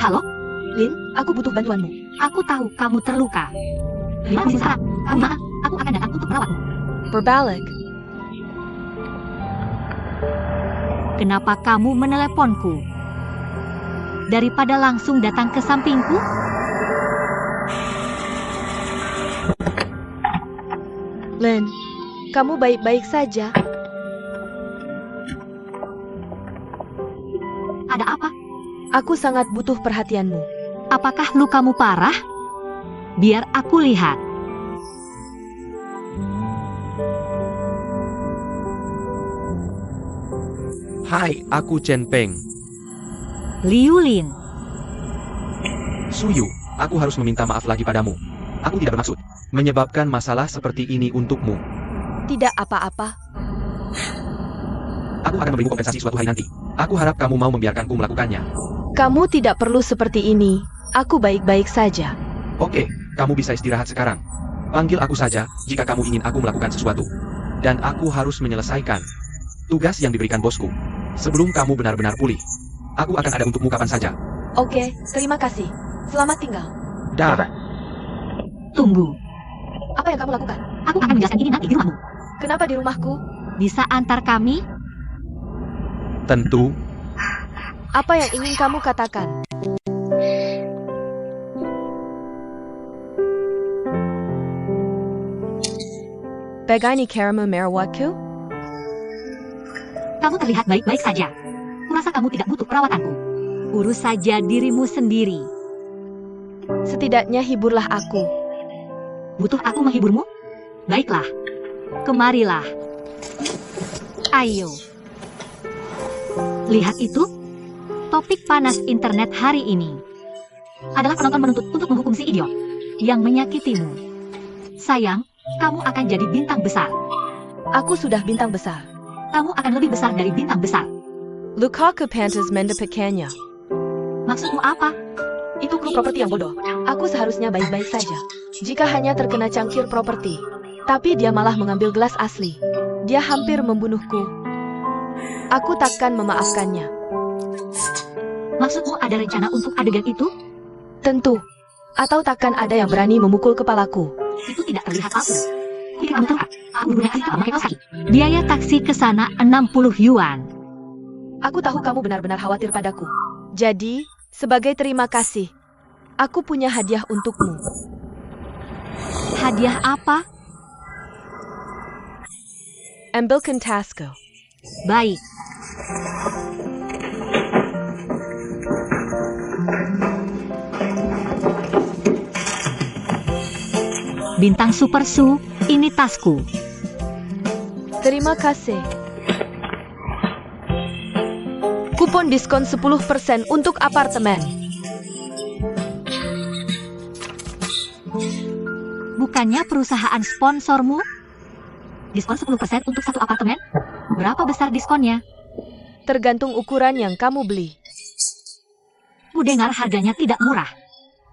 Halo, Lin, aku butuh bantuanmu. aku tahu kamu terluka. Lina masih sarap. Kamu mana? Aku akan datang untuk merawatmu. Berbalik. Kenapa kamu meneleponku? Daripada langsung datang ke sampingku? Lin, kamu baik-baik saja? Ada apa? Aku sangat butuh perhatianmu. Apakah lukamu parah? Biar aku lihat. Hai, aku Chen Peng. Liu Lin, Suyu, aku harus meminta maaf lagi padamu. Aku tidak bermaksud menyebabkan masalah seperti ini untukmu. Tidak apa-apa. Aku akan memberimu kompensasi suatu hari nanti. Aku harap kamu mau membiarkanku melakukannya. Kamu tidak perlu seperti ini. Aku baik-baik saja. Oke, kamu bisa istirahat sekarang. Panggil aku saja jika kamu ingin aku melakukan sesuatu. Dan aku harus menyelesaikan tugas yang diberikan bosku. Sebelum kamu benar-benar pulih, aku akan ada untukmu kapan saja. Oke, terima kasih. Selamat tinggal. Dah. tunggu. Apa yang kamu lakukan? Aku akan menjelaskan ini nanti di rumahmu. Kenapa di rumahku? Bisa antar kami? Tentu. Apa yang ingin kamu katakan? Begini karamu merawatku? Kamu terlihat baik-baik saja. Kurasa kamu tidak butuh perawatanku. Urus saja dirimu sendiri. Setidaknya hiburlah aku. Butuh aku menghiburmu? Baiklah. Kemarilah. Ayo. Lihat itu. Topik panas internet hari ini adalah penonton menuntut untuk menghukum si idiot yang menyakitimu. Sayang, kamu akan jadi bintang besar. Aku sudah bintang besar. Kamu akan lebih besar dari bintang besar. Lukaku pantas mendapatkannya. Maksudmu apa? Itu kru properti yang bodoh. Aku seharusnya baik-baik saja jika hanya terkena cangkir properti. Tapi dia malah mengambil gelas asli. Dia hampir membunuhku. Aku takkan memaafkannya. Maksudmu ada rencana untuk adegan itu? Tentu. Atau takkan ada yang berani memukul kepalaku. Itu tidak terlihat palsu. Kupikir kamu terlihat. Aku gunakan taksi memakai kaos kaki. Biaya taksi ke sana 60 yuan. Aku tahu kamu benar-benar khawatir padaku. Jadi, sebagai terima kasih, aku punya hadiah untukmu. Hadiah apa? Ambilkan tasku. Baik. Bintang Super Su, ini tasku. Terima kasih. Kupon diskon 10% untuk apartemen. Bukannya perusahaan sponsormu? Diskon 10% untuk satu apartemen? Berapa besar diskonnya? Tergantung ukuran yang kamu beli. Kudengar harganya tidak murah.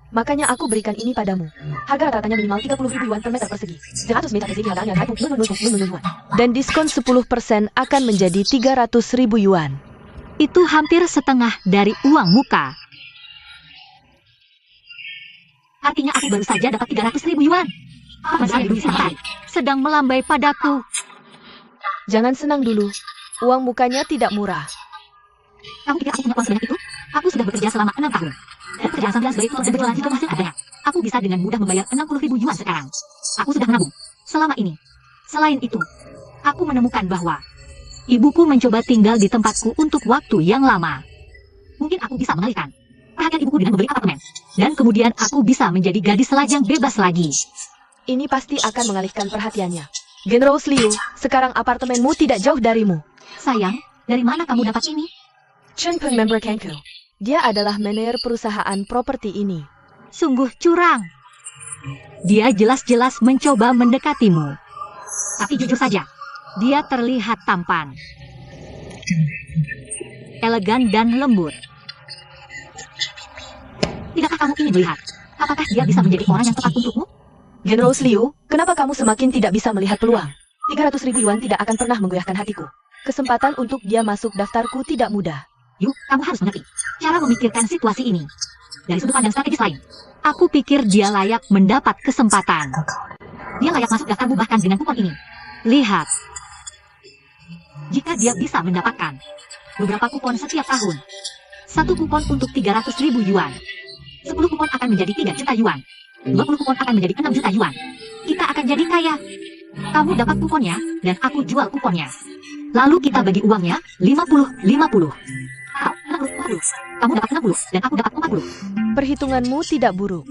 Makanya aku berikan ini padamu. Harga rata-ratanya minimal 30.000 yuan per meter persegi. 100 meter persegi harganya 2.000 yuan. Dan diskon 10% akan menjadi 300.000 yuan. Itu hampir setengah dari uang muka. Artinya aku baru saja dapat 300.000 yuan. Apa saya dulu sedang melambai padaku. Jangan senang dulu. Uang mukanya tidak murah. Kamu pikir aku punya uang sebanyak itu? Aku sudah bekerja selama 6 tahun. Dan pekerjaan sambil sebagai tukang dan berjualan juga masih ada. Aku bisa dengan mudah membayar 60.000 yuan sekarang. Aku sudah menabung selama ini. Selain itu, aku menemukan bahwa ibuku mencoba tinggal di tempatku untuk waktu yang lama. Mungkin aku bisa mengalihkan perhatian ibuku dengan membeli apartemen. Dan kemudian aku bisa menjadi gadis lajang bebas lagi. Ini pasti akan mengalihkan perhatiannya. General Liu, sekarang apartemenmu tidak jauh darimu. Sayang, dari mana kamu dapat ini? Chen Peng member Kenku. Dia adalah manajer perusahaan properti ini. Sungguh curang. Dia jelas-jelas mencoba mendekatimu. Tapi jujur saja, dia terlihat tampan, elegan dan lembut. Tidakkah kamu ingin melihat apakah dia bisa menjadi orang yang tepat untukmu? General Liu, kenapa kamu semakin tidak bisa melihat peluang? 300.000 yuan tidak akan pernah menggoyahkan hatiku. Kesempatan untuk dia masuk daftarku tidak mudah. Yuk, kamu harus mengerti cara memikirkan situasi ini dari sudut pandang strategis lain. Aku pikir dia layak mendapat kesempatan. Dia layak masuk daftarmu bahkan dengan kupon ini. Lihat, jika dia bisa mendapatkan beberapa kupon setiap tahun, satu kupon untuk 300.000 yuan, 10 kupon akan menjadi 3 juta yuan, 20 kupon akan menjadi 6 juta yuan. Kita akan jadi kaya. Kamu dapat kuponnya dan aku jual kuponnya. Lalu kita bagi uangnya 50-50. 60. Kamu dapat 60 dan aku dapat 40. Perhitunganmu tidak buruk.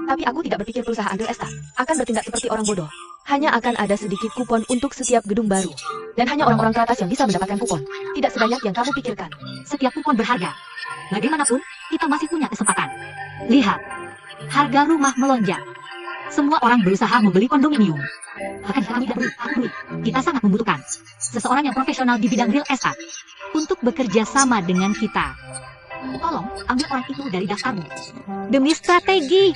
Tapi aku tidak berpikir perusahaan real estate akan bertindak seperti orang bodoh. Hanya akan ada sedikit kupon untuk setiap gedung baru. Dan hanya orang-orang teratas yang bisa mendapatkan kupon. Tidak sebanyak yang kamu pikirkan. Setiap kupon berharga. Bagaimanapun, kita masih punya kesempatan. Lihat, harga rumah melonjak. Semua orang berusaha membeli kondominium. Bahkan jika kami tidak peduli, kita sangat membutuhkan seseorang yang profesional di bidang real estate untuk bekerja sama dengan kita. Tolong, ambil orang itu dari daftarmu. Demi strategi.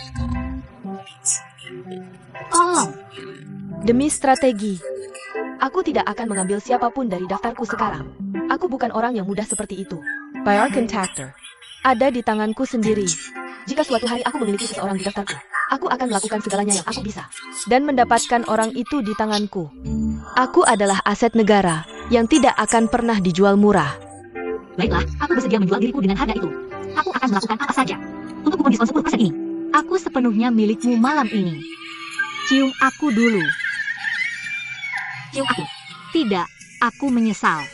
Tolong. Demi strategi. Aku tidak akan mengambil siapapun dari daftarku sekarang. Aku bukan orang yang mudah seperti itu. Buyer contactor. Ada di tanganku sendiri. Jika suatu hari aku memiliki seseorang di daftarku, aku akan melakukan segalanya yang aku bisa. Dan mendapatkan orang itu di tanganku. Aku adalah aset negara yang tidak akan pernah dijual murah. Baiklah, aku bersedia menjual diriku dengan harga itu. Aku akan melakukan apa saja untuk kupon diskon 10% ini. Aku sepenuhnya milikmu malam ini. Cium aku dulu. Cium aku. Tidak, aku menyesal.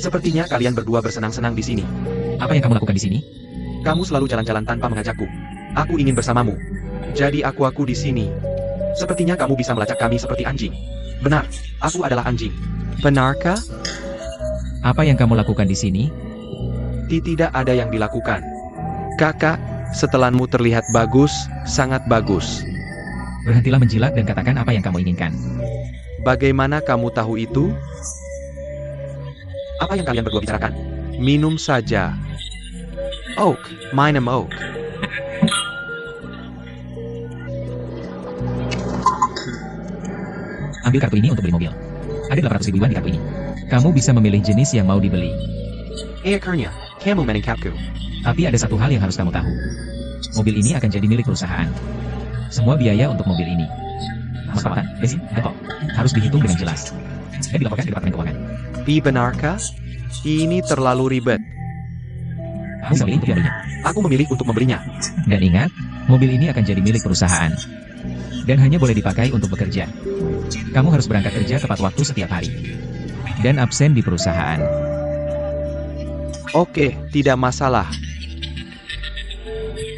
Sepertinya kalian berdua bersenang-senang di sini. Apa yang kamu lakukan di sini? Kamu selalu jalan-jalan tanpa mengajakku. Aku ingin bersamamu. Jadi aku di sini. Sepertinya kamu bisa melacak kami seperti anjing. Benar, aku adalah anjing. Benarkah? Apa yang kamu lakukan di sini? Tidak ada yang dilakukan. Kakak, setelanmu terlihat bagus, sangat bagus. Berhentilah menjilat dan katakan apa yang kamu inginkan. Bagaimana kamu tahu itu? Apa yang kalian berdua bicarakan? Minum saja. Oak, minum Oak. Ambil kartu ini untuk beli mobil. Ada 800 ribuan di kartu ini. Kamu bisa memilih jenis yang mau dibeli. Akhirnya, kamu menangkapku. Tapi ada satu hal yang harus kamu tahu. Mobil ini akan jadi milik perusahaan. Semua biaya untuk mobil ini, mas perawatan, bensin, dan tol, harus dihitung dengan jelas. Dan dilaporkan ke Departemen Keuangan. Benarkah? Ini terlalu ribet. Kamu bisa milih untuk membelinya. Aku memilih untuk membelinya. Dan ingat, mobil ini akan jadi milik perusahaan. Dan hanya boleh dipakai untuk bekerja. Kamu harus berangkat kerja tepat waktu setiap hari. Dan absen di perusahaan. Oke, tidak masalah.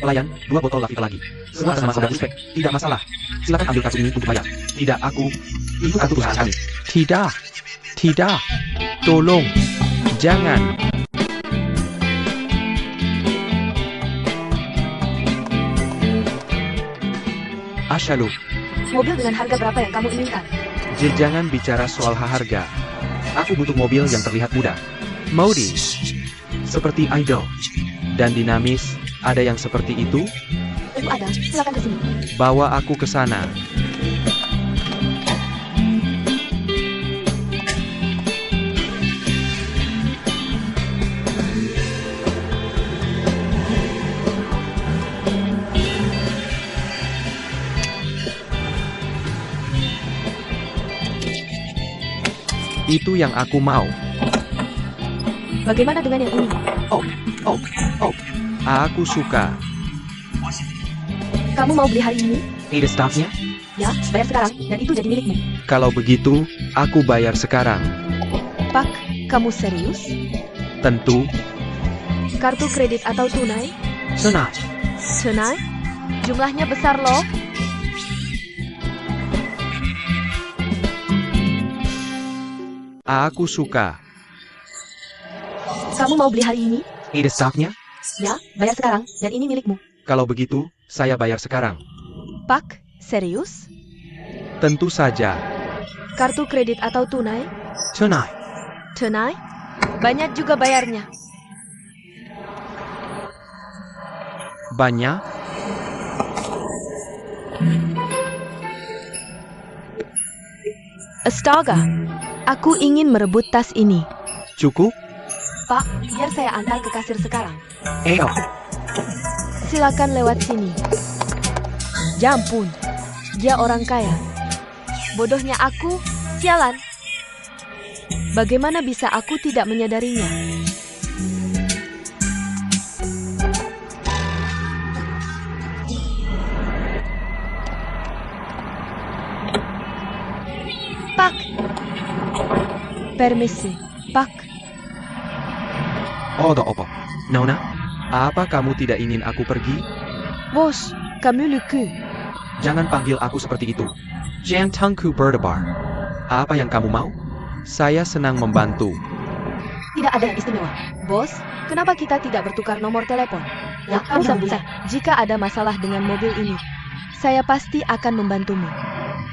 Pelayan, 2 botol Lavita lagi. Semua atas nama saudara Uzbek. Tidak masalah. Silakan ambil kartu ini untuk bayar. Tidak, aku. Itu kartu perusahaan kami. Tidak. Tidak. Tolong. Jangan. Ashalu, Mobil dengan harga berapa yang kamu inginkan? jangan bicara soal harga. Aku butuh mobil yang terlihat muda. Modis, Seperti idol. dan dinamis, ada yang seperti itu? Tentu ada, silakan ke sini. Bawa aku ke sana. Itu yang aku mau. Bagaimana dengan yang ini? Aku suka. Kamu mau beli hari ini? Ada stoknya? Ya, bayar sekarang, dan itu jadi milikmu. Kalau begitu, aku bayar sekarang. Pak, kamu serius? Tentu. Kartu kredit atau tunai? Tunai. Tunai? Jumlahnya besar loh. Aku suka. Kamu mau beli hari ini? Ada stoknya? Ya, bayar sekarang, dan ini milikmu. Kalau begitu, saya bayar sekarang. Pak, serius? Tentu saja. Kartu kredit atau tunai? Tunai. Tunai? Banyak juga bayarnya. Banyak? Astaga, aku ingin merebut tas ini. Cukup? Pak, biar saya antar ke kasir sekarang. Ayo. Silakan lewat sini. Ya ampun, dia orang kaya. Bodohnya aku, sialan. Bagaimana bisa aku tidak menyadarinya? Pak. Permisi, Pak. Odo opo. Nona, apa kamu tidak ingin aku pergi? Bos, kamu lucu. Jangan panggil aku seperti itu. Jantungku berdebar. Apa yang kamu mau? Saya senang membantu. Tidak ada yang istimewa. Bos, kenapa kita tidak bertukar nomor telepon? Ya, kamu sambung. Jika ada masalah dengan mobil ini, saya pasti akan membantumu.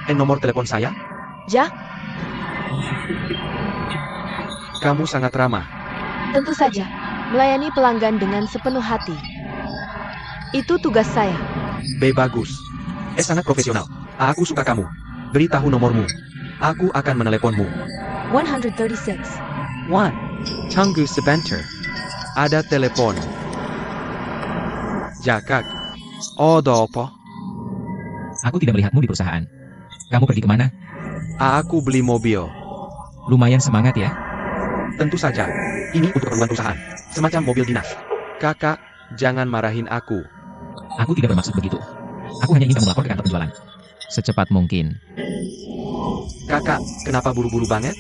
Nomor telepon saya? Ya, Kamu sangat ramah. tentu saja. Melayani pelanggan dengan sepenuh hati. Itu tugas saya. Bagus. Sangat profesional. Aku suka kamu. Beritahu nomormu. Aku akan meneleponmu. 136. Tunggu sebentar. Ada telepon. Jakak. Odo apa? Aku tidak melihatmu di perusahaan. Kamu pergi kemana? Aku beli mobil. Lumayan semangat ya. Tentu saja. Ini untuk keperluan perusahaan. Semacam mobil dinas. Kakak, jangan marahin aku. Aku tidak bermaksud begitu. Aku hanya ingin kamu lapor ke kantor penjualan. Secepat mungkin. Kakak, kenapa buru-buru banget?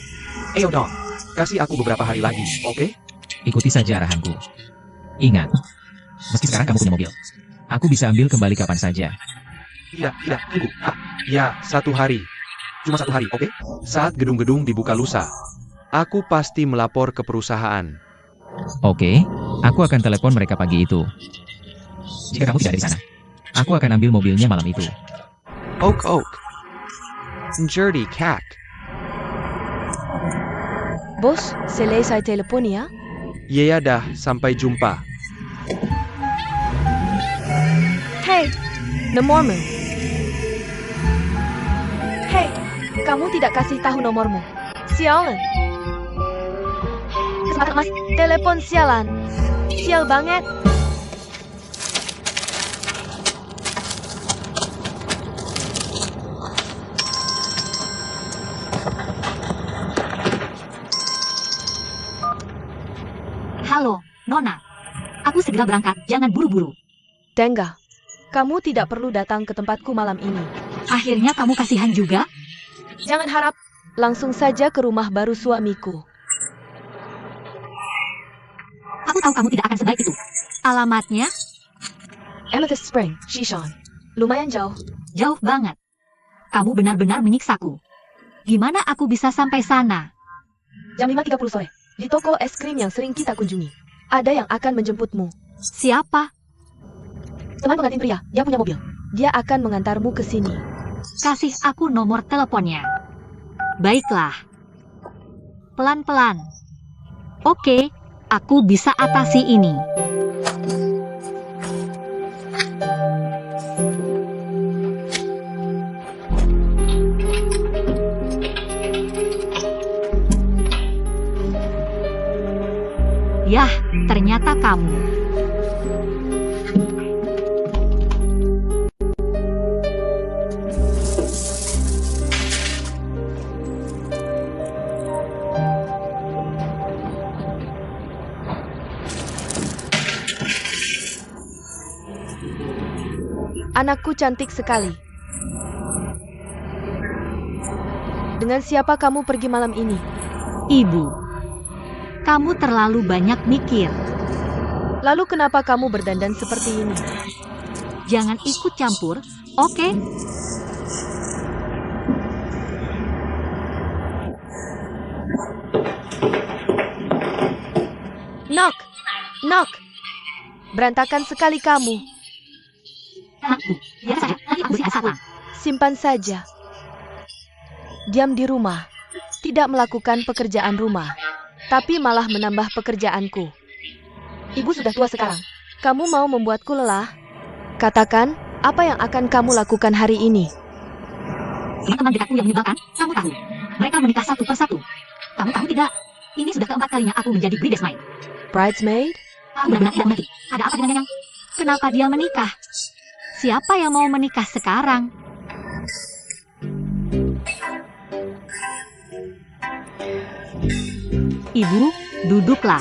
Ayo dong. Kasih aku beberapa hari lagi, oke? Ikuti saja arahanku. Ingat, meski sekarang kamu punya mobil, aku bisa ambil kembali kapan saja. Tidak, tunggu. Ya, 1 hari. Cuma 1 hari, oke? Saat gedung-gedung dibuka lusa. Aku pasti melapor ke perusahaan. Oke, aku akan telepon mereka pagi itu. Jika kamu tidak ada di sana, aku akan ambil mobilnya malam itu. Oak. Dirty cat. Bos, selesai telepon ya? Ya dah, sampai jumpa. Hei, nomormu. Hei, kamu tidak kasih tahu nomormu. Sialan. Kesempatan emas. Telepon sialan. Sial banget. Halo, Nona. Aku segera berangkat, jangan buru-buru. Tengga, kamu tidak perlu datang ke tempatku malam ini. Akhirnya kamu kasihan juga? Jangan harap. Langsung saja ke rumah baru suamiku. Aku tahu kamu tidak akan sebaik itu. Alamatnya? Amethyst Spring, Shishon. Lumayan jauh. Jauh banget. Kamu benar-benar menyiksaku. Gimana aku bisa sampai sana? Jam 5.30 sore. Di toko es krim yang sering kita kunjungi. Ada yang akan menjemputmu. Siapa? Teman pengantin pria, dia punya mobil. Dia akan mengantarmu ke sini. Kasih aku nomor teleponnya. Baiklah. Pelan-pelan. Oke, aku bisa atasi ini. Yah, ternyata kamu. Anakku cantik sekali. Dengan siapa kamu pergi malam ini? Ibu, kamu terlalu banyak mikir. Lalu kenapa kamu berdandan seperti ini? Jangan ikut campur, oke? Knock! Knock! Berantakan sekali kamu. Anakku, biar saja, nanti aku bersihkan satpam. Simpan saja. Diam di rumah. Tidak melakukan pekerjaan rumah. Tapi malah menambah pekerjaanku. Ibu sudah tua sekarang. Kamu mau membuatku lelah? Katakan, apa yang akan kamu lakukan hari ini? Teman-teman dekatku yang menyebalkan, kamu tahu. Mereka menikah satu persatu. Kamu tahu tidak? Ini sudah keempat kalinya aku menjadi bridesmaid. Bridesmaid? Aku benar-benar tidak mengerti. Ada apa dengan Nenek? Kenapa dia menikah? Siapa yang mau menikah sekarang? Ibu, duduklah.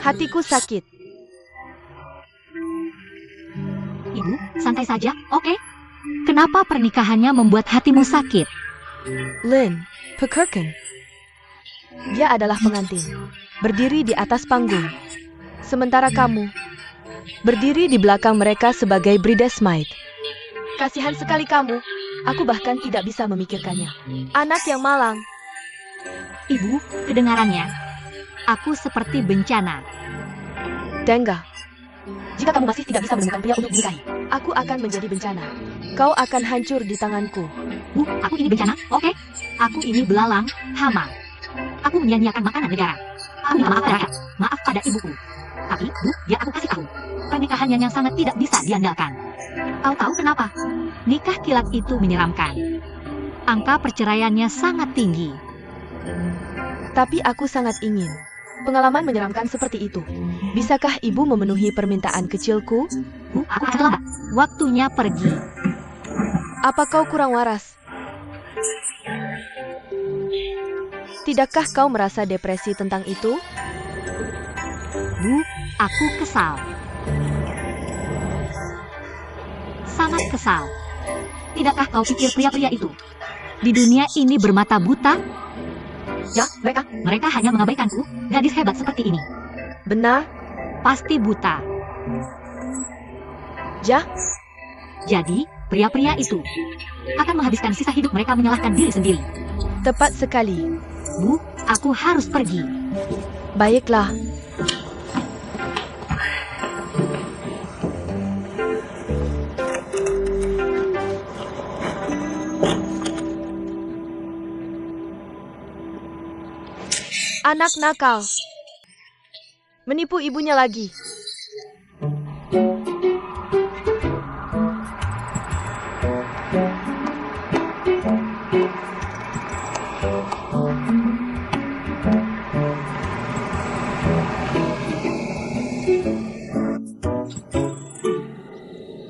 Hatiku sakit. Ibu, santai saja, oke? Kenapa pernikahannya membuat hatimu sakit? Lynn, Pekerken. Dia adalah pengantin. Berdiri di atas panggung. Sementara kamu berdiri di belakang mereka sebagai bridesmaid. Kasihan sekali kamu. Aku bahkan tidak bisa memikirkannya. Anak yang malang. Ibu, kedengarannya. Aku seperti bencana. Tengga, Jika kamu masih tidak bisa menemukan pria untuk dinikahi. aku akan menjadi bencana. Kau akan hancur di tanganku. Bu, aku ini bencana, oke? Aku ini belalang, hama. Aku menyia-nyiakan makanan negara. Aku minta maaf pada rakyat, maaf pada ibuku. Tapi, Bu, biar aku kasih tahu. Pernikahannya yang sangat tidak bisa diandalkan. Kau tahu kenapa? Nikah kilat itu menyeramkan. Angka perceraiannya sangat tinggi. Tapi aku sangat ingin. Pengalaman menyeramkan seperti itu. Bisakah ibu memenuhi permintaan kecilku? Bu, aku akan terlambat. Waktunya pergi. Apa kau kurang waras? Tidakkah kau merasa depresi tentang itu? Bu, aku kesal. Sangat kesal. Tidakkah kau pikir pria-pria itu di dunia ini bermata buta? Ya, mereka hanya mengabaikanku, gadis hebat seperti ini. Benar? Pasti buta. Ja? Jadi, pria-pria itu akan menghabiskan sisa hidup mereka menyalahkan diri sendiri. Tepat sekali. Bu, aku harus pergi. Baiklah. Anak nakal. Menipu ibunya lagi.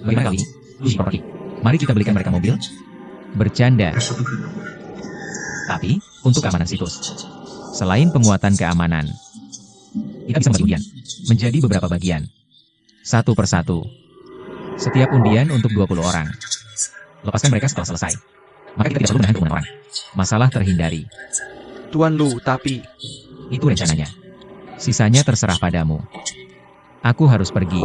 Bagaimana kali ini? Lucy Property. Mari kita belikan mereka mobil. Bercanda. Tapi, untuk keamanan situs. Selain penguatan keamanan, kita bisa membagi undian menjadi beberapa bagian. Satu persatu. Setiap undian untuk 20 orang. Lepaskan mereka setelah selesai. Maka kita tidak perlu menahan kerumunan orang. Masalah terhindari. Tuan Lu, tapi... Itu rencananya. Sisanya terserah padamu. Aku harus pergi.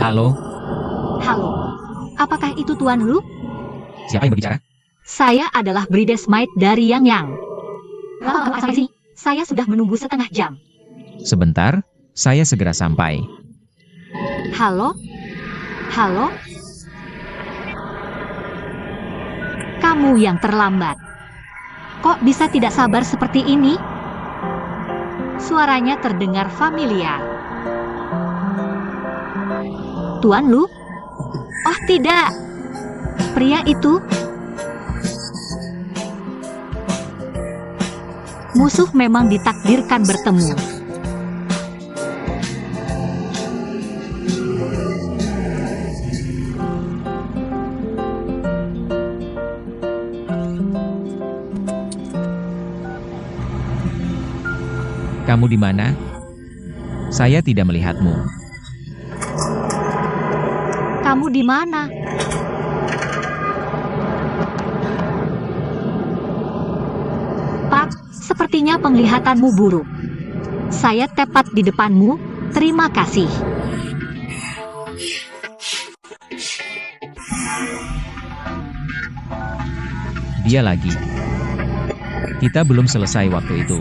Halo, Halo, apakah itu Tuan Lu? siapa yang berbicara? Saya adalah Bridesmaid dari Yang. Kenapa kamu sampai sini? Saya sudah menunggu setengah jam. Sebentar, saya segera sampai. Halo? Halo? Kamu yang terlambat. Kok bisa tidak sabar seperti ini? Suaranya terdengar familiar. Tuan Lu? Oh tidak. Pria itu? Musuh memang ditakdirkan bertemu. Kamu di mana? Saya tidak melihatmu. Kamu di mana? Pak, sepertinya penglihatanmu buruk. Saya tepat di depanmu. Terima kasih. Dia lagi. Kita belum selesai waktu itu.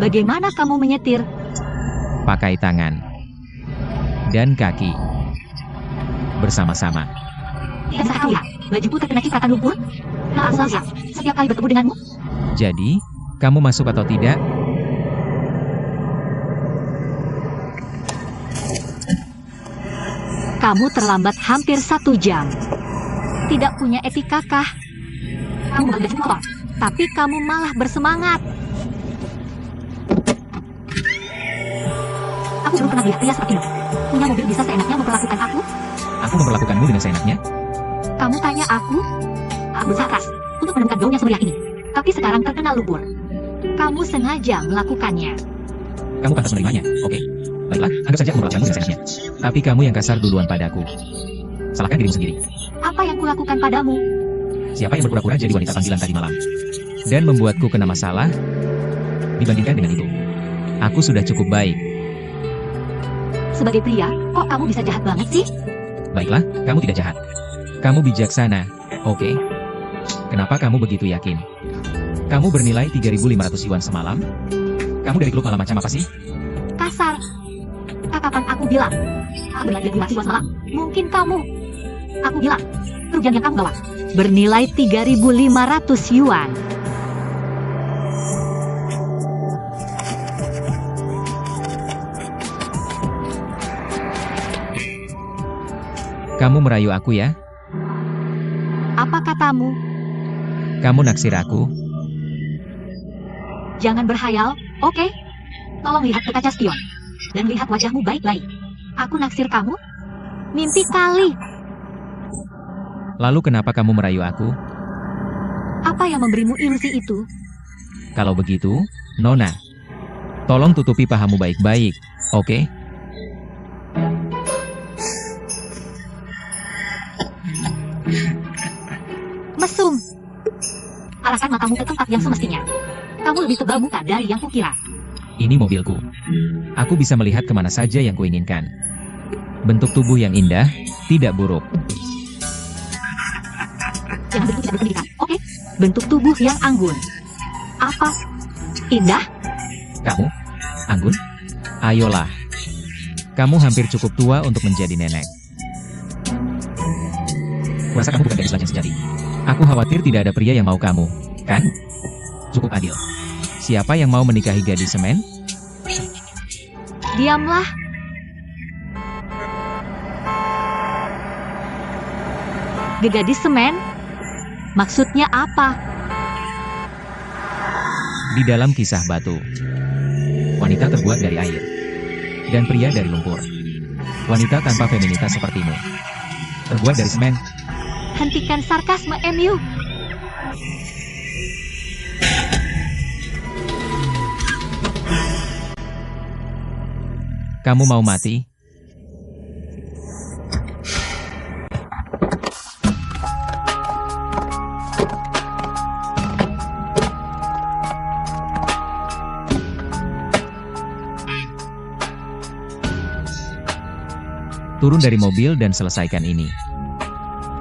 Bagaimana kamu menyetir? Pakai tangan dan kaki bersama-sama. Tidak bisa aku lihat. Bajuku terkena cipratan lumpur. Maaf Sasha, setiap kali bertemu denganmu. Jadi, kamu masuk atau tidak? Kamu terlambat hampir 1 jam. Tidak punya etika kah? Kamu bukan baju kotor, tapi kamu malah bersemangat. Aku belum pernah lihat pria sepertimu. Punya mobil bisa seenaknya memperlakukan aku? Aku memperlakukanmu dengan seenaknya? Kamu tanya aku? Aku berusaha keras untuk menemukan gaun yang semeriah ini. Tapi sekarang terkena lumpur. Kamu sengaja melakukannya. Kamu pantas menerimanya, oke. Baiklah, anggap saja aku memperlakukanmu dengan seenaknya. Tapi kamu yang kasar duluan padaku. Salahkan dirimu sendiri. Apa yang kulakukan padamu? Siapa yang berpura-pura jadi wanita panggilan tadi malam? Dan membuatku kena masalah? Dibandingkan dengan itu, aku sudah cukup baik. Sebagai pria, kok kamu bisa jahat banget sih? Baiklah, kamu tidak jahat. Kamu bijaksana, oke? Kenapa kamu begitu yakin? Kamu bernilai 3.500 yuan semalam? Kamu dari klub malam macam apa sih? Kasar. Kapan aku bilang? Aku bernilai 3.500 yuan semalam. Mungkin kamu. Aku bilang, kerugian yang kamu bawa bernilai 3.500 yuan. Kamu merayu aku ya? Apa katamu? Kamu naksir aku? Jangan berhayal, oke? Tolong lihat ke kaca spion. Dan lihat wajahmu baik-baik. Aku naksir kamu? Mimpi kali. Lalu kenapa kamu merayu aku? Apa yang memberimu ilusi itu? Kalau begitu, Nona, Tolong tutupi pahamu baik-baik, oke? Mesum. Arahkan matamu ke tempat yang semestinya. Kamu lebih tebal muka dari yang kukira. Ini mobilku. Aku bisa melihat kemana saja yang kuinginkan. Bentuk tubuh yang indah, tidak buruk. Yang bentuk tidak berpendidikan. Oke. Bentuk tubuh yang anggun. Apa? Indah? Kamu? Anggun? Ayolah. Kamu hampir cukup tua untuk menjadi nenek. Kurasa kamu bukan gadis lajang sejati. Aku khawatir tidak ada pria yang mau kamu, kan? Cukup adil. Siapa yang mau menikahi gadis semen? Diamlah. Gadis semen? Maksudnya apa? Di dalam kisah batu, wanita terbuat dari air, dan pria dari lumpur. Wanita tanpa feminitas sepertimu, terbuat dari semen. Hentikan sarkasme, MU. Kamu mau mati? Turun dari mobil dan selesaikan ini.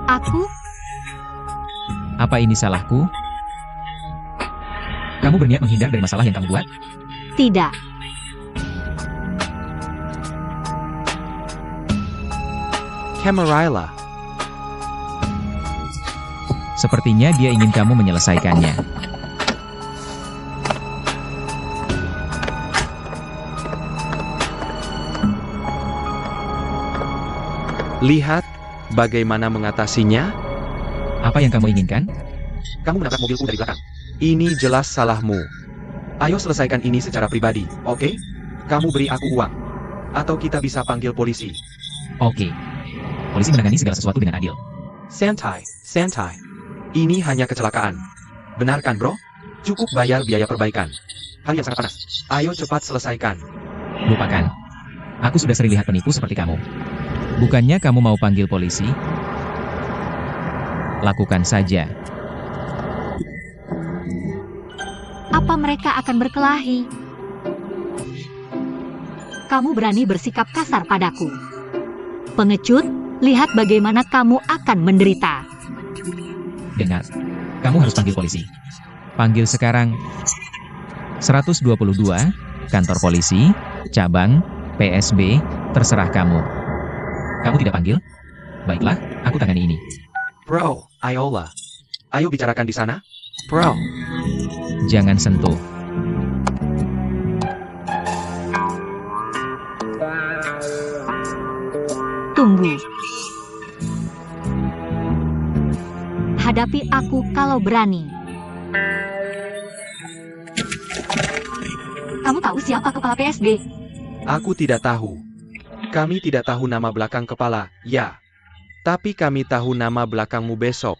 Aku? Apa ini salahku? Kamu berniat menghindar dari masalah yang kamu buat? Tidak. Camarilla. Sepertinya dia ingin kamu menyelesaikannya. Lihat bagaimana mengatasinya. Apa yang kamu inginkan? Kamu menabrak mobilku dari belakang. Ini jelas salahmu. Ayo selesaikan ini secara pribadi, oke? Kamu beri aku uang. Atau kita bisa panggil polisi. Oke. Polisi menangani segala sesuatu dengan adil. Santai, santai. Ini hanya kecelakaan. Benar kan, bro? Cukup bayar biaya perbaikan. Hal yang sangat panas. Ayo cepat selesaikan. Lupakan. Aku sudah sering lihat penipu seperti kamu. Bukannya kamu mau panggil polisi? Lakukan saja. Apa mereka akan berkelahi? Kamu berani bersikap kasar padaku. Pengecut, lihat bagaimana kamu akan menderita. Dengar, kamu harus panggil polisi. Panggil sekarang. 122, kantor polisi, cabang, PSB, terserah kamu. Kamu tidak panggil? Baiklah, aku tangani ini. Bro, ayolah. Ayo bicarakan di sana. Bro. Jangan sentuh. Tunggu. Hadapi aku kalau berani. Kamu tahu siapa kepala PSB? Aku tidak tahu. Kami tidak tahu nama belakang kepala, ya. Tapi kami tahu nama belakangmu besok.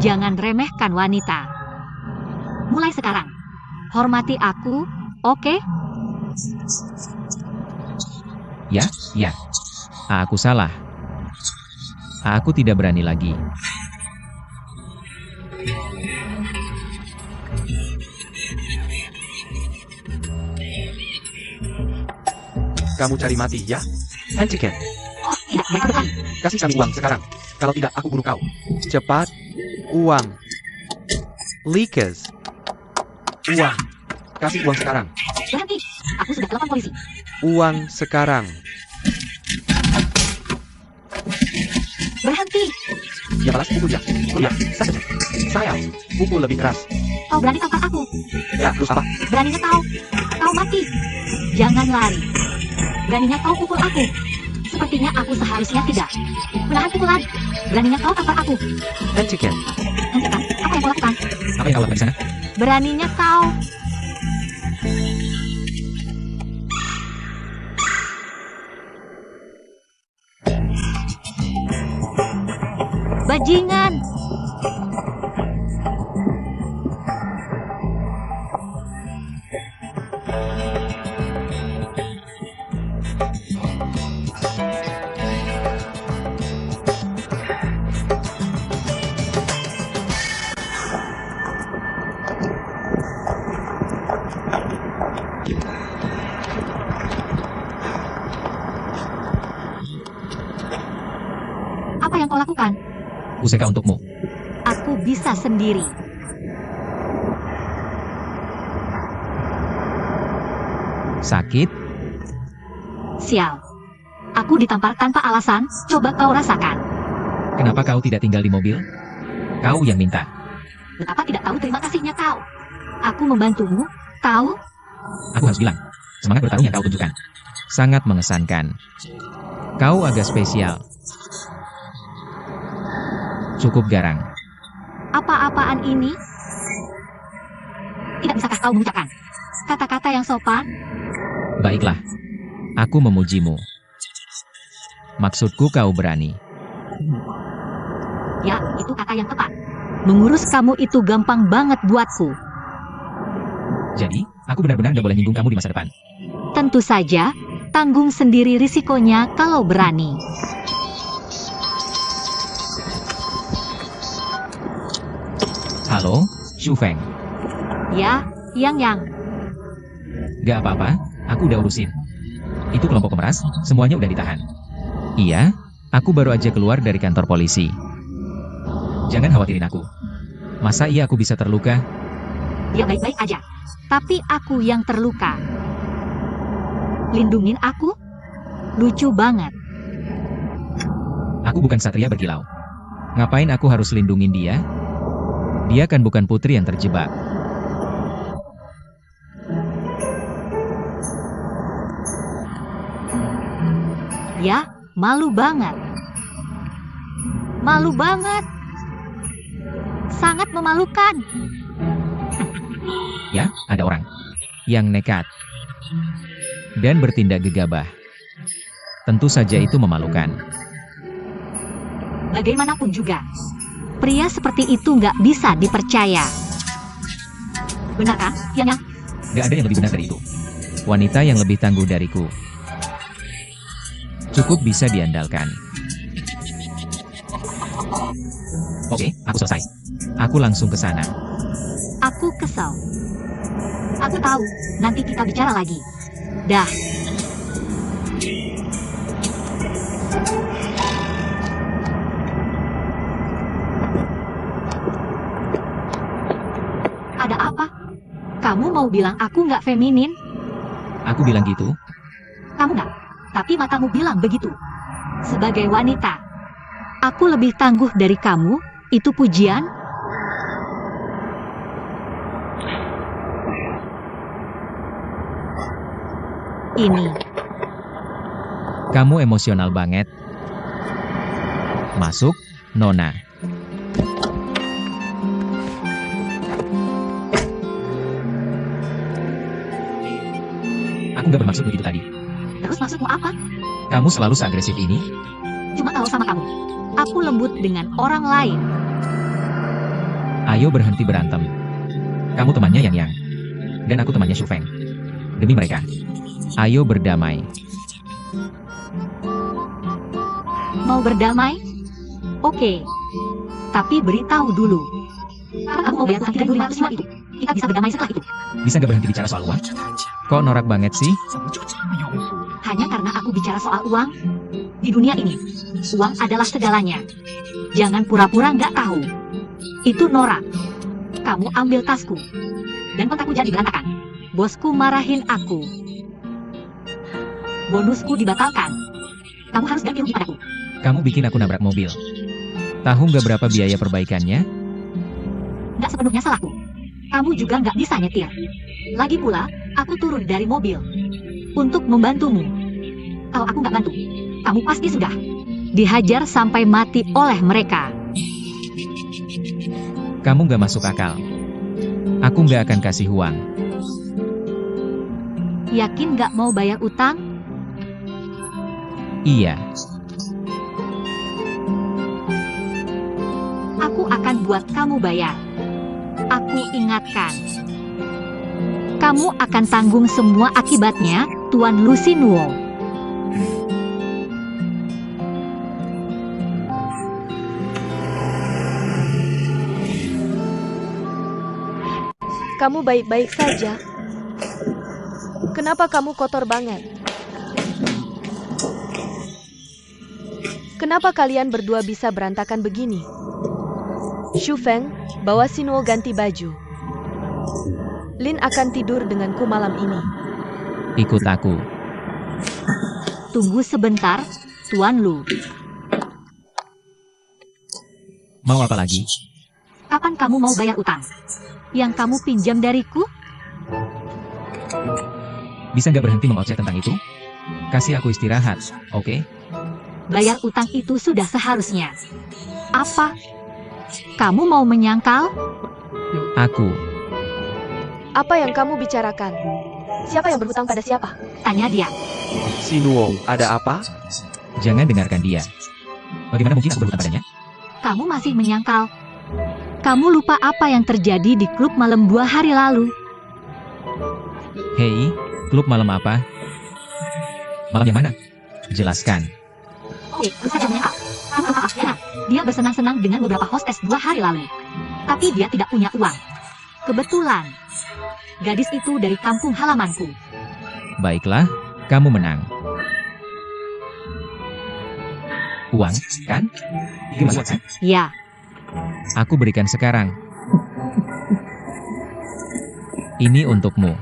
Jangan remehkan wanita. Mulai sekarang, hormati aku, oke? Ya, ya. Aku salah. Aku tidak berani lagi. Kamu cari mati, ya? Hentikan. Oh, tidak, mereka berkelahi. Kasih kami uang sekarang. Kalau tidak, aku bunuh kau. Cepat. Uang. Leakers. Uang. Kasih uang sekarang. Berhenti, aku sudah telepon polisi. Uang sekarang. Berhenti. Ya balas pukul dia. Oh ya, saja. Saya. Pukul lebih keras. Kau berani tampar aku. Ya, terus apa? Beraninya kau mati. Jangan lari. Beraninya kau pukul aku. Sepertinya aku seharusnya tidak menahan pukulan. Beraninya kau tampar aku. Hentikan. Hentikan. Apa yang kau lakukan? Apa yang kau lakukan di sana? Beraninya kau. Bajingan. Apa yang kau lakukan? Pusaka untukmu. Aku bisa sendiri. Sakit? Sial. Aku ditampar tanpa alasan, coba kau rasakan. Kenapa kau tidak tinggal di mobil? Kau yang minta. Betapa tidak tahu terima kasihnya kau. Aku membantumu, tahu? Aku harus bilang, semangat bertarung yang kau tunjukkan sangat mengesankan. Kau agak spesial. Cukup garang. Apa-apaan ini? Tidak bisakah kau mengucapkan kata-kata yang sopan? Baiklah, aku memujimu. Maksudku kau berani. Ya, itu kata yang tepat. Mengurus kamu itu gampang banget buatku. Jadi, aku benar-benar gak boleh nyinggung kamu di masa depan. Tentu saja, tanggung sendiri risikonya kalau berani. Halo, Xu Feng. Ya, Yang. Gak apa-apa, aku udah urusin. Itu kelompok pemeras, semuanya udah ditahan. Iya, aku baru aja keluar dari kantor polisi. Jangan khawatirin aku. Masa iya aku bisa terluka? Dia baik-baik aja. Tapi aku yang terluka. Lindungin aku? Lucu banget. Aku bukan satria berkilau. Ngapain aku harus lindungin dia? Dia kan bukan putri yang terjebak. Ya, malu banget. Malu banget. Sangat memalukan. Ya, ada orang yang nekat dan bertindak gegabah. Tentu saja itu memalukan. Bagaimanapun juga, pria seperti itu nggak bisa dipercaya. Benar kan, Yang? Gak ada yang lebih benar dari itu. Wanita yang lebih tangguh dariku. Cukup bisa diandalkan. Oke, aku selesai. Aku langsung ke sana. Aku kesal. Aku tahu, nanti kita bicara lagi. Dah. Ada apa? Kamu mau bilang aku nggak feminin? Aku bilang gitu. Kamu nggak, tapi matamu bilang begitu. Sebagai wanita, aku lebih tangguh dari kamu, itu pujian? Ini, Kamu emosional banget. Masuk, Nona. Aku gak bermaksud begitu tadi. terus maksudmu apa? Kamu selalu seagresif ini. Cuma tahu sama kamu. Aku lembut dengan orang lain. Ayo berhenti berantem. Kamu temannya Yang. Dan aku temannya Xu Feng. Demi mereka. Ayo berdamai. Mau berdamai? Oke. Tapi beritahu dulu. Kamu mau bayar utang kita dulu 500 juta itu? Kita bisa berdamai setelah itu. Bisa gak berhenti bicara soal uang? Kok norak banget sih? Hanya karena aku bicara soal uang. Di dunia ini, uang adalah segalanya. Jangan pura-pura nggak tahu. Itu norak. Kamu ambil tasku. Dan kontakku jadi berantakan. Bosku marahin aku. Bonusku dibatalkan. Kamu harus ganti rugi padaku. Kamu bikin aku nabrak mobil. Tahu nggak berapa biaya perbaikannya? Nggak sepenuhnya salahku. Kamu juga nggak bisa nyetir. Lagi pula, aku turun dari mobil untuk membantumu. Kalau aku nggak bantu, kamu pasti sudah dihajar sampai mati oleh mereka. Kamu gak masuk akal. Aku gak akan kasih uang. Yakin nggak mau bayar utang? Iya, Aku akan buat kamu bayar. Aku ingatkan. Kamu akan tanggung semua akibatnya, Tuan Lucinuo. Kamu baik-baik saja. Kenapa kamu kotor banget? Kenapa kalian berdua bisa berantakan begini? Shu Feng, bawa Sinuo ganti baju. Lin akan tidur denganku malam ini. ikut aku. Tunggu sebentar, Tuan Lu. Mau apa lagi? Kapan kamu mau bayar utang yang kamu pinjam dariku? Bisa nggak berhenti mengoceh tentang itu? Kasih aku istirahat, oke? Bayar utang itu sudah seharusnya. Apa? Kamu mau menyangkal? Aku. Apa yang kamu bicarakan? Siapa yang berhutang pada siapa? Tanya dia. Sinuo, ada apa? Jangan dengarkan dia. Bagaimana mungkin aku berhutang padanya? Kamu masih menyangkal. Kamu lupa apa yang terjadi di klub malam 2 hari lalu. Hei, klub malam apa? Malam yang mana? Jelaskan. Oke, baru saja menyangkal. Dia bersenang-senang dengan beberapa hostess 2 hari lalu. Tapi dia tidak punya uang. Kebetulan, gadis itu dari kampung halamanku. Baiklah, kamu menang. Uang, kan? Gimana, kan? Ya, Aku berikan sekarang. Ini untukmu.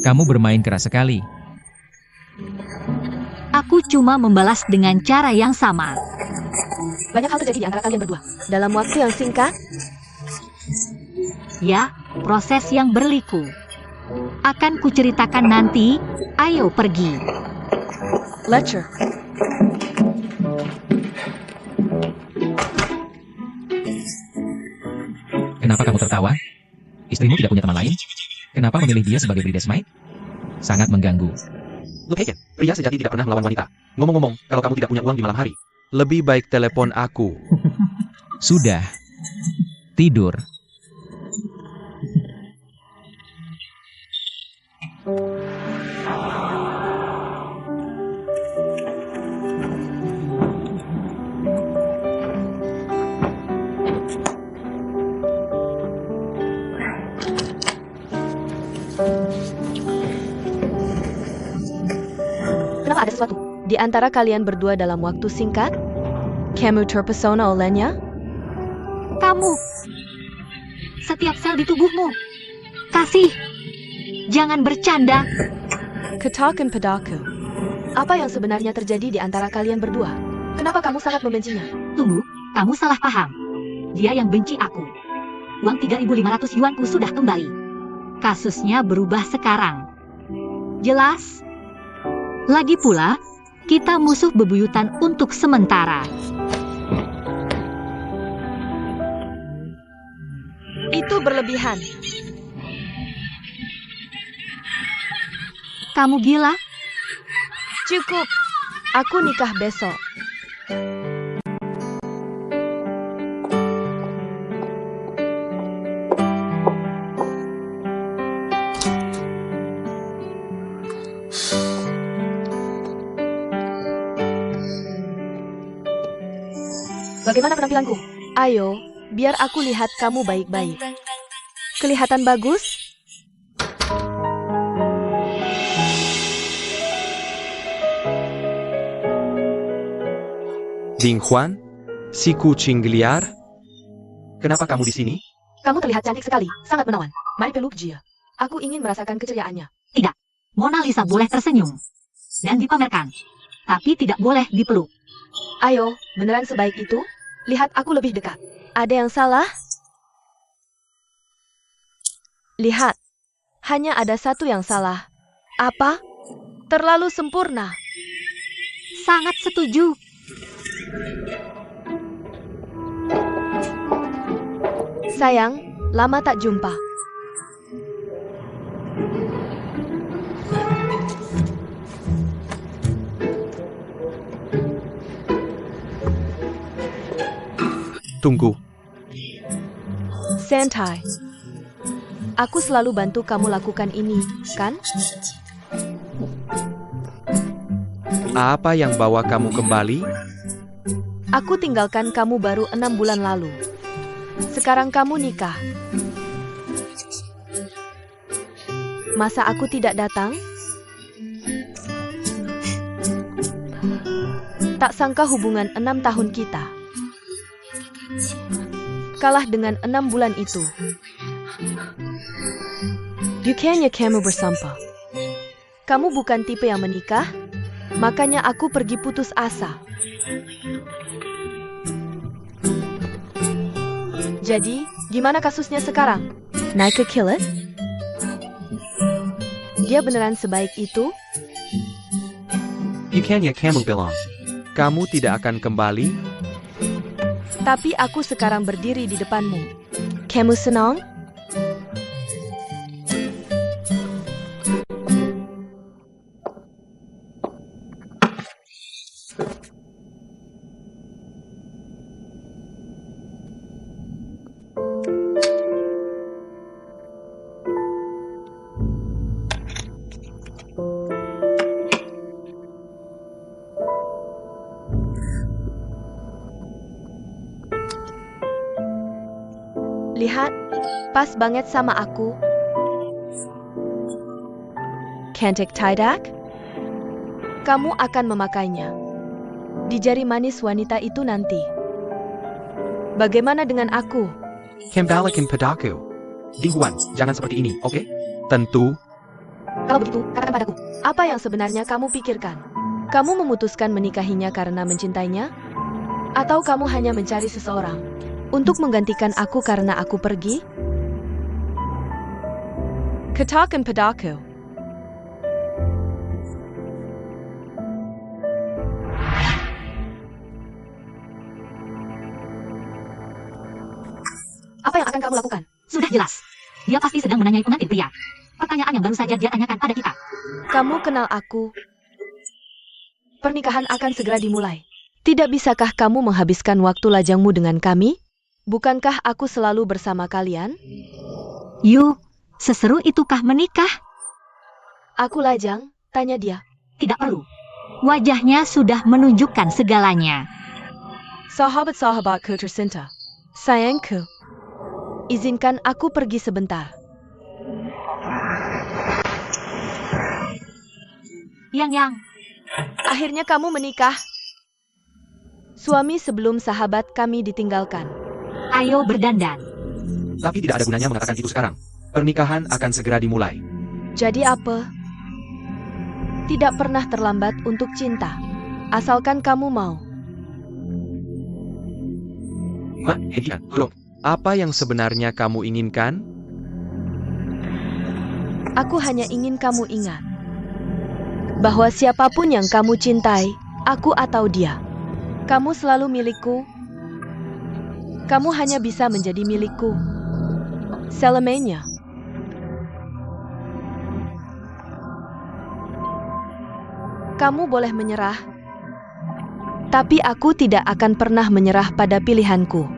Kamu bermain keras sekali. aku cuma membalas dengan cara yang sama. Banyak hal terjadi di antara kalian berdua. Dalam waktu yang singkat, Ya, proses yang berliku. Akan kuceritakan nanti. Ayo pergi. lecture. Kenapa kamu tertawa? Istrimu tidak punya teman lain? Kenapa memilih dia sebagai bridesmaid? Sangat mengganggu. Look Heiken, pria sejati tidak pernah melawan wanita. Ngomong-ngomong, kalau kamu tidak punya uang di malam hari, Lebih baik telepon aku. Sudah. Tidur. Kenapa ada sesuatu di antara kalian berdua dalam waktu singkat? Kamu terpesona olehnya? Kamu. Setiap sel di tubuhmu. Kasih. Jangan bercanda. Katakan padaku. Apa yang sebenarnya terjadi di antara kalian berdua? Kenapa kamu sangat membencinya? Tunggu, kamu salah paham. Dia yang benci aku. Uang 3.500 yuanku sudah kembali. Kasusnya berubah sekarang. Jelas? Lagi pula, kita musuh bebuyutan untuk sementara. Itu berlebihan. Kamu gila? Cukup. Aku nikah besok. Bagaimana penampilanku? Ayo, biar aku lihat kamu baik-baik. Kelihatan bagus? Ding Huan? Si kucing liar? kenapa kamu di sini? Kamu terlihat cantik sekali, sangat menawan. Mari peluk Jia. Aku ingin merasakan keceriaannya. Mona Lisa boleh tersenyum dan dipamerkan, tapi tidak boleh dipeluk. Ayo, beneran sebaik itu? Lihat aku lebih dekat. Ada yang salah? Lihat. Hanya ada satu yang salah. Apa? Terlalu sempurna. Sangat setuju. Sayang, lama tak jumpa. Tunggu. Santai. Aku selalu bantu kamu lakukan ini, kan? Apa yang bawa kamu kembali? Aku tinggalkan kamu baru 6 bulan lalu. Sekarang kamu nikah. Masa aku tidak datang? Tak sangka hubungan 6 tahun kita kalah dengan 6 bulan itu. Bukannya kamu bersampah. Kamu bukan tipe yang menikah, makanya aku pergi putus asa. Jadi, gimana kasusnya sekarang? Naik ke Killet? Dia beneran sebaik itu? Bukannya kamu bilang, kamu tidak akan kembali? Tapi aku sekarang berdiri di depanmu. Kamu senang? Lihat, pas banget sama aku. Cantik Tidak? Kamu akan memakainya di jari manis wanita itu nanti. Bagaimana dengan aku? Kembalikan padaku. Dihuan, jangan seperti ini, oke? Tentu. Kalau begitu, katakan padaku. Apa yang sebenarnya kamu pikirkan? Kamu memutuskan menikahinya karena mencintainya? Atau kamu hanya mencari seseorang untuk menggantikan aku karena aku pergi? Katakan padaku. Apa yang akan kamu lakukan? Sudah jelas. Dia pasti sedang menanyai pengantin pria. Pertanyaan yang baru saja dia tanyakan pada kita. Kamu kenal aku. Pernikahan akan segera dimulai. Tidak bisakah kamu menghabiskan waktu lajangmu dengan kami? Bukankah aku selalu bersama kalian? Yu, seseru itukah menikah? Aku lajang, tanya dia. Tidak perlu. Wajahnya sudah menunjukkan segalanya. Sahabat-sahabatku tercinta. Sayangku. Izinkan aku pergi sebentar. Yang. Akhirnya kamu menikah. Suami sebelum sahabat kami ditinggalkan. Ayo berdandan. Tapi tidak ada gunanya mengatakan itu sekarang. Pernikahan akan segera dimulai. Jadi apa? Tidak pernah terlambat untuk cinta. Asalkan kamu mau. Hediah, belum. Apa yang sebenarnya kamu inginkan? Aku hanya ingin kamu ingat bahwa siapapun yang kamu cintai, aku atau dia, kamu selalu milikku. Kamu hanya bisa menjadi milikku selamanya. Kamu boleh menyerah, tapi aku tidak akan pernah menyerah pada pilihanku.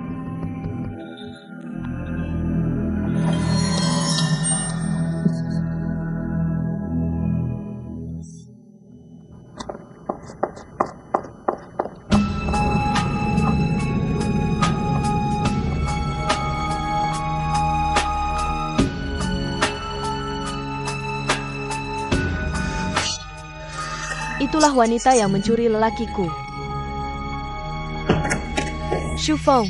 Itulah wanita yang mencuri lelakiku. Xu Feng.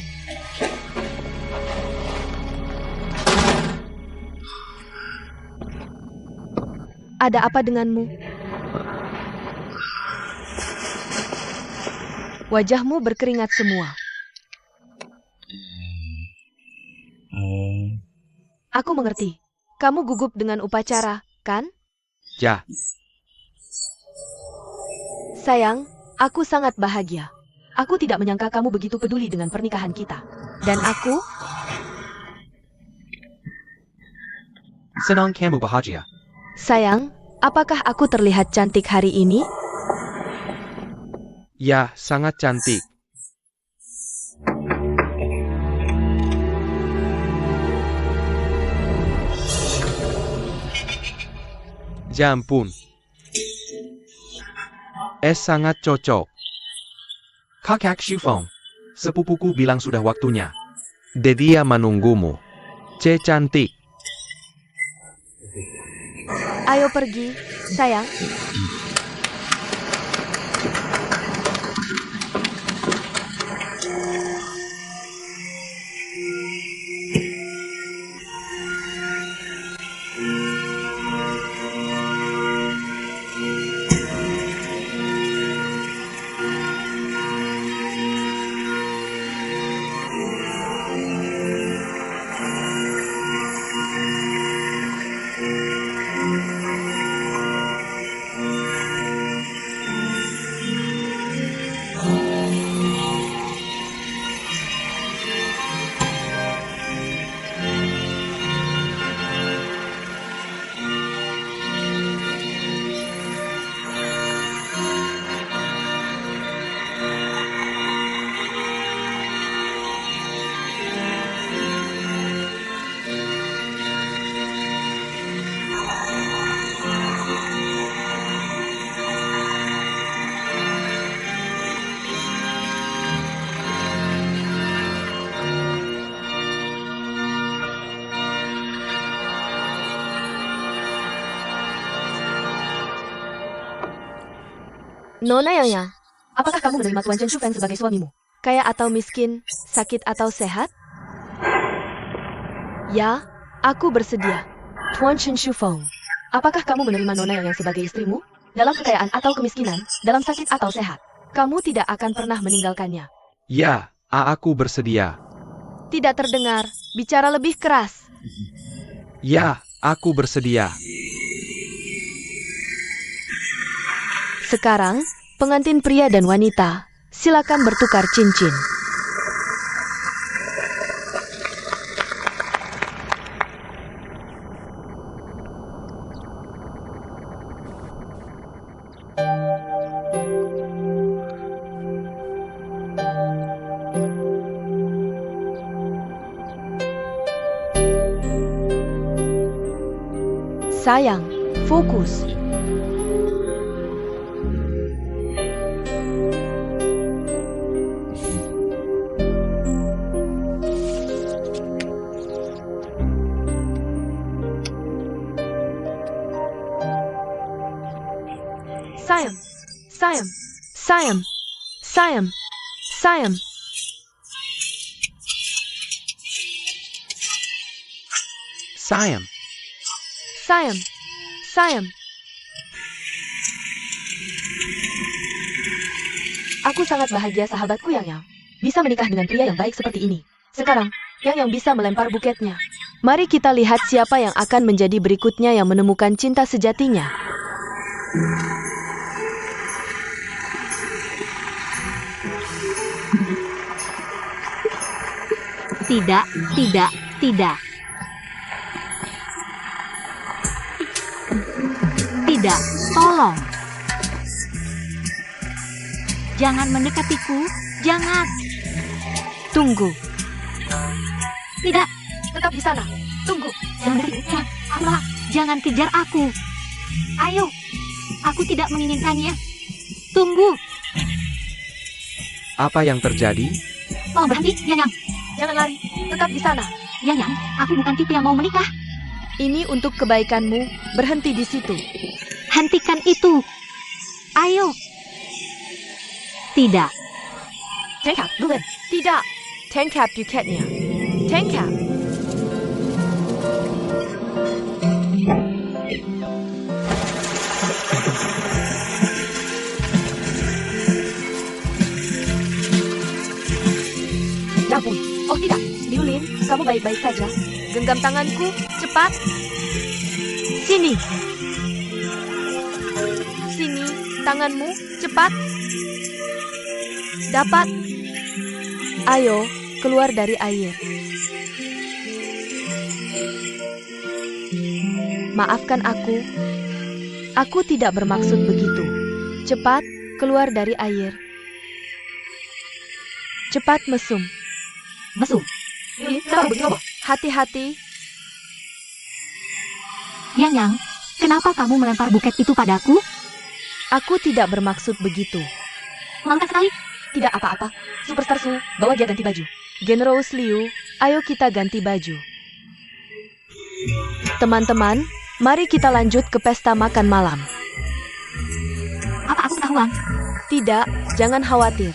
Ada apa denganmu? Wajahmu berkeringat semua. Aku mengerti. Kamu gugup dengan upacara, kan? Ya, Sayang, aku sangat bahagia. Aku tidak menyangka kamu begitu peduli dengan pernikahan kita. Dan aku, senang kamu bahagia. sayang, apakah aku terlihat cantik hari ini? Ya, sangat cantik. Ya ampun. Sangat cocok. Kakak Shifong, sepupuku bilang sudah waktunya. Dia menunggumu. Cantik. Ayo pergi, sayang. Nona Yang, apakah kamu menerima Tuan Chen Shufeng sebagai suamimu? Kaya atau miskin, sakit atau sehat? Ya, aku bersedia. Tuan Chen Shufeng, apakah kamu menerima Nona Yang sebagai istrimu? Dalam kekayaan atau kemiskinan, dalam sakit atau sehat? Kamu tidak akan pernah meninggalkannya. Ya, aku bersedia. Tidak terdengar, bicara lebih keras. Ya, aku bersedia. Sekarang, pengantin pria dan wanita, silakan bertukar cincin. Sayang, fokus. Sayang, sayang, sayang, sayang, sayang. Sayang. Sayang, sayang. Aku sangat bahagia sahabatku Yang bisa menikah dengan pria yang baik seperti ini. Sekarang, Yang bisa melempar buketnya. Mari kita lihat siapa yang akan menjadi berikutnya yang menemukan cinta sejatinya. Tidak, tidak, tidak. Tidak, tolong. Jangan mendekatiku, jangan. Tunggu, Tidak, tetap di sana. Tunggu. jangan mendekatiku. Allah, jangan kejar aku. Ayo, aku tidak menginginkannya. Tunggu. Apa yang terjadi? Oh, berhenti, Yang. Jangan lari, tetap di sana. Yang, aku bukan tipe yang mau menikah. Ini untuk kebaikanmu, berhenti di situ. Hentikan itu. Ayo. Tidak. Tangkap, bukan. Tidak. Tangkap buketnya. Tangkap. Ya ampun. Oh tidak, Liu Lin, kamu baik-baik saja. Genggam tanganku, cepat. Sini. Sini, tanganmu, cepat. Dapat. Ayo, keluar dari air. Maafkan aku. Aku tidak bermaksud begitu. Cepat, keluar dari air. Cepat mesum. Mesum. Hati-hati. Yang, kenapa kamu melempar buket itu padaku? Aku tidak bermaksud begitu. Malukan sekali. Tidak apa-apa. Superstar Su, bawa dia ganti baju. Generous Liu, ayo kita ganti baju. Teman-teman, mari kita lanjut ke pesta makan malam. Apa aku ketahuan? Tidak, jangan khawatir.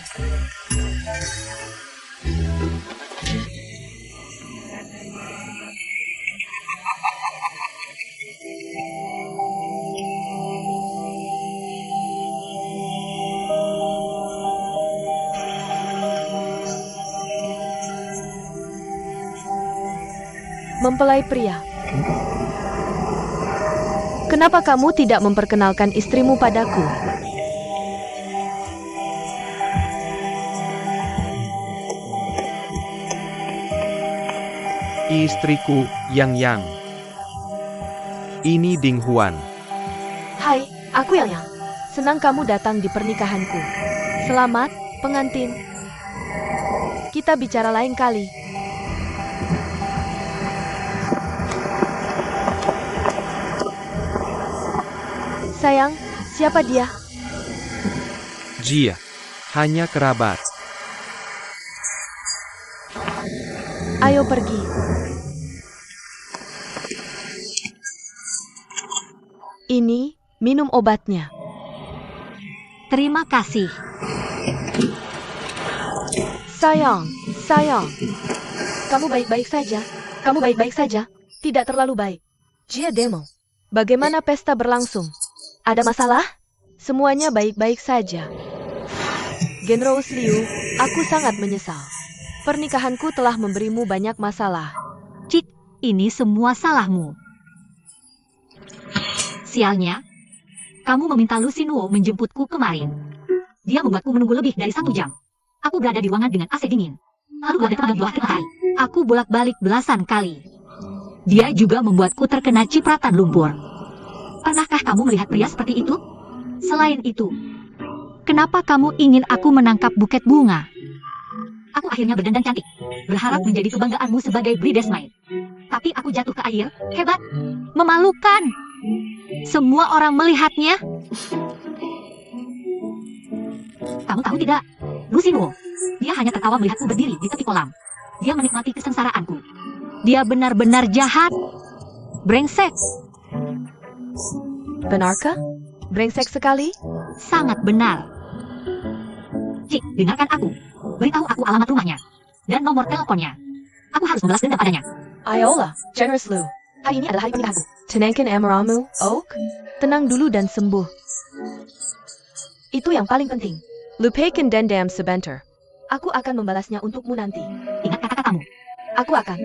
Mempelai pria. Kenapa kamu tidak memperkenalkan istrimu padaku? Istriku, Yang. Ini Ding Huan. Hai, aku Yang. Senang kamu datang di pernikahanku. Selamat, pengantin. Kita bicara lain kali. Sayang, siapa dia? Jia. Hanya kerabat. Ayo pergi. Ini, minum obatnya. Terima kasih. Sayang. Kamu baik-baik saja? Kamu baik-baik saja? Tidak terlalu baik. Jia demo. Bagaimana pesta berlangsung? Ada masalah? Semuanya baik-baik saja. Generous Liu, aku sangat menyesal. Pernikahanku telah memberimu banyak masalah. Cik, ini semua salahmu. Sialnya, kamu meminta Lucinuo menjemputku kemarin. Dia membuatku menunggu lebih dari 1 jam. Aku berada di ruangan dengan AC dingin. Lalu ada tenaga buah matahari. Aku bolak-balik belasan kali. Dia juga membuatku terkena cipratan lumpur. Pernahkah kamu melihat pria seperti itu? Selain itu, kenapa kamu ingin aku menangkap buket bunga? Aku akhirnya berdandan cantik, berharap menjadi kebanggaanmu sebagai bridesmaid. Tapi aku jatuh ke air, hebat, memalukan. Semua orang melihatnya. Kamu tahu tidak, Lucinuo, dia hanya tertawa melihatku berdiri di tepi kolam. Dia menikmati kesengsaraanku. Dia benar-benar jahat. Brengsek. Benarkah? Brengsek sekali? Sangat benar. Cik, dengarkan aku. Beritahu aku alamat rumahnya dan nomor teleponnya. Aku harus membalas dendam padanya. Ayolah, Generous Liu. Hari ini adalah hari pernikahanku. Tenangkan amarahmu, Oak. Tenang dulu dan sembuh. Itu yang paling penting. Lupakan dendam sebentar. Aku akan membalasnya untukmu nanti. Ingat kata-katamu. Aku akan.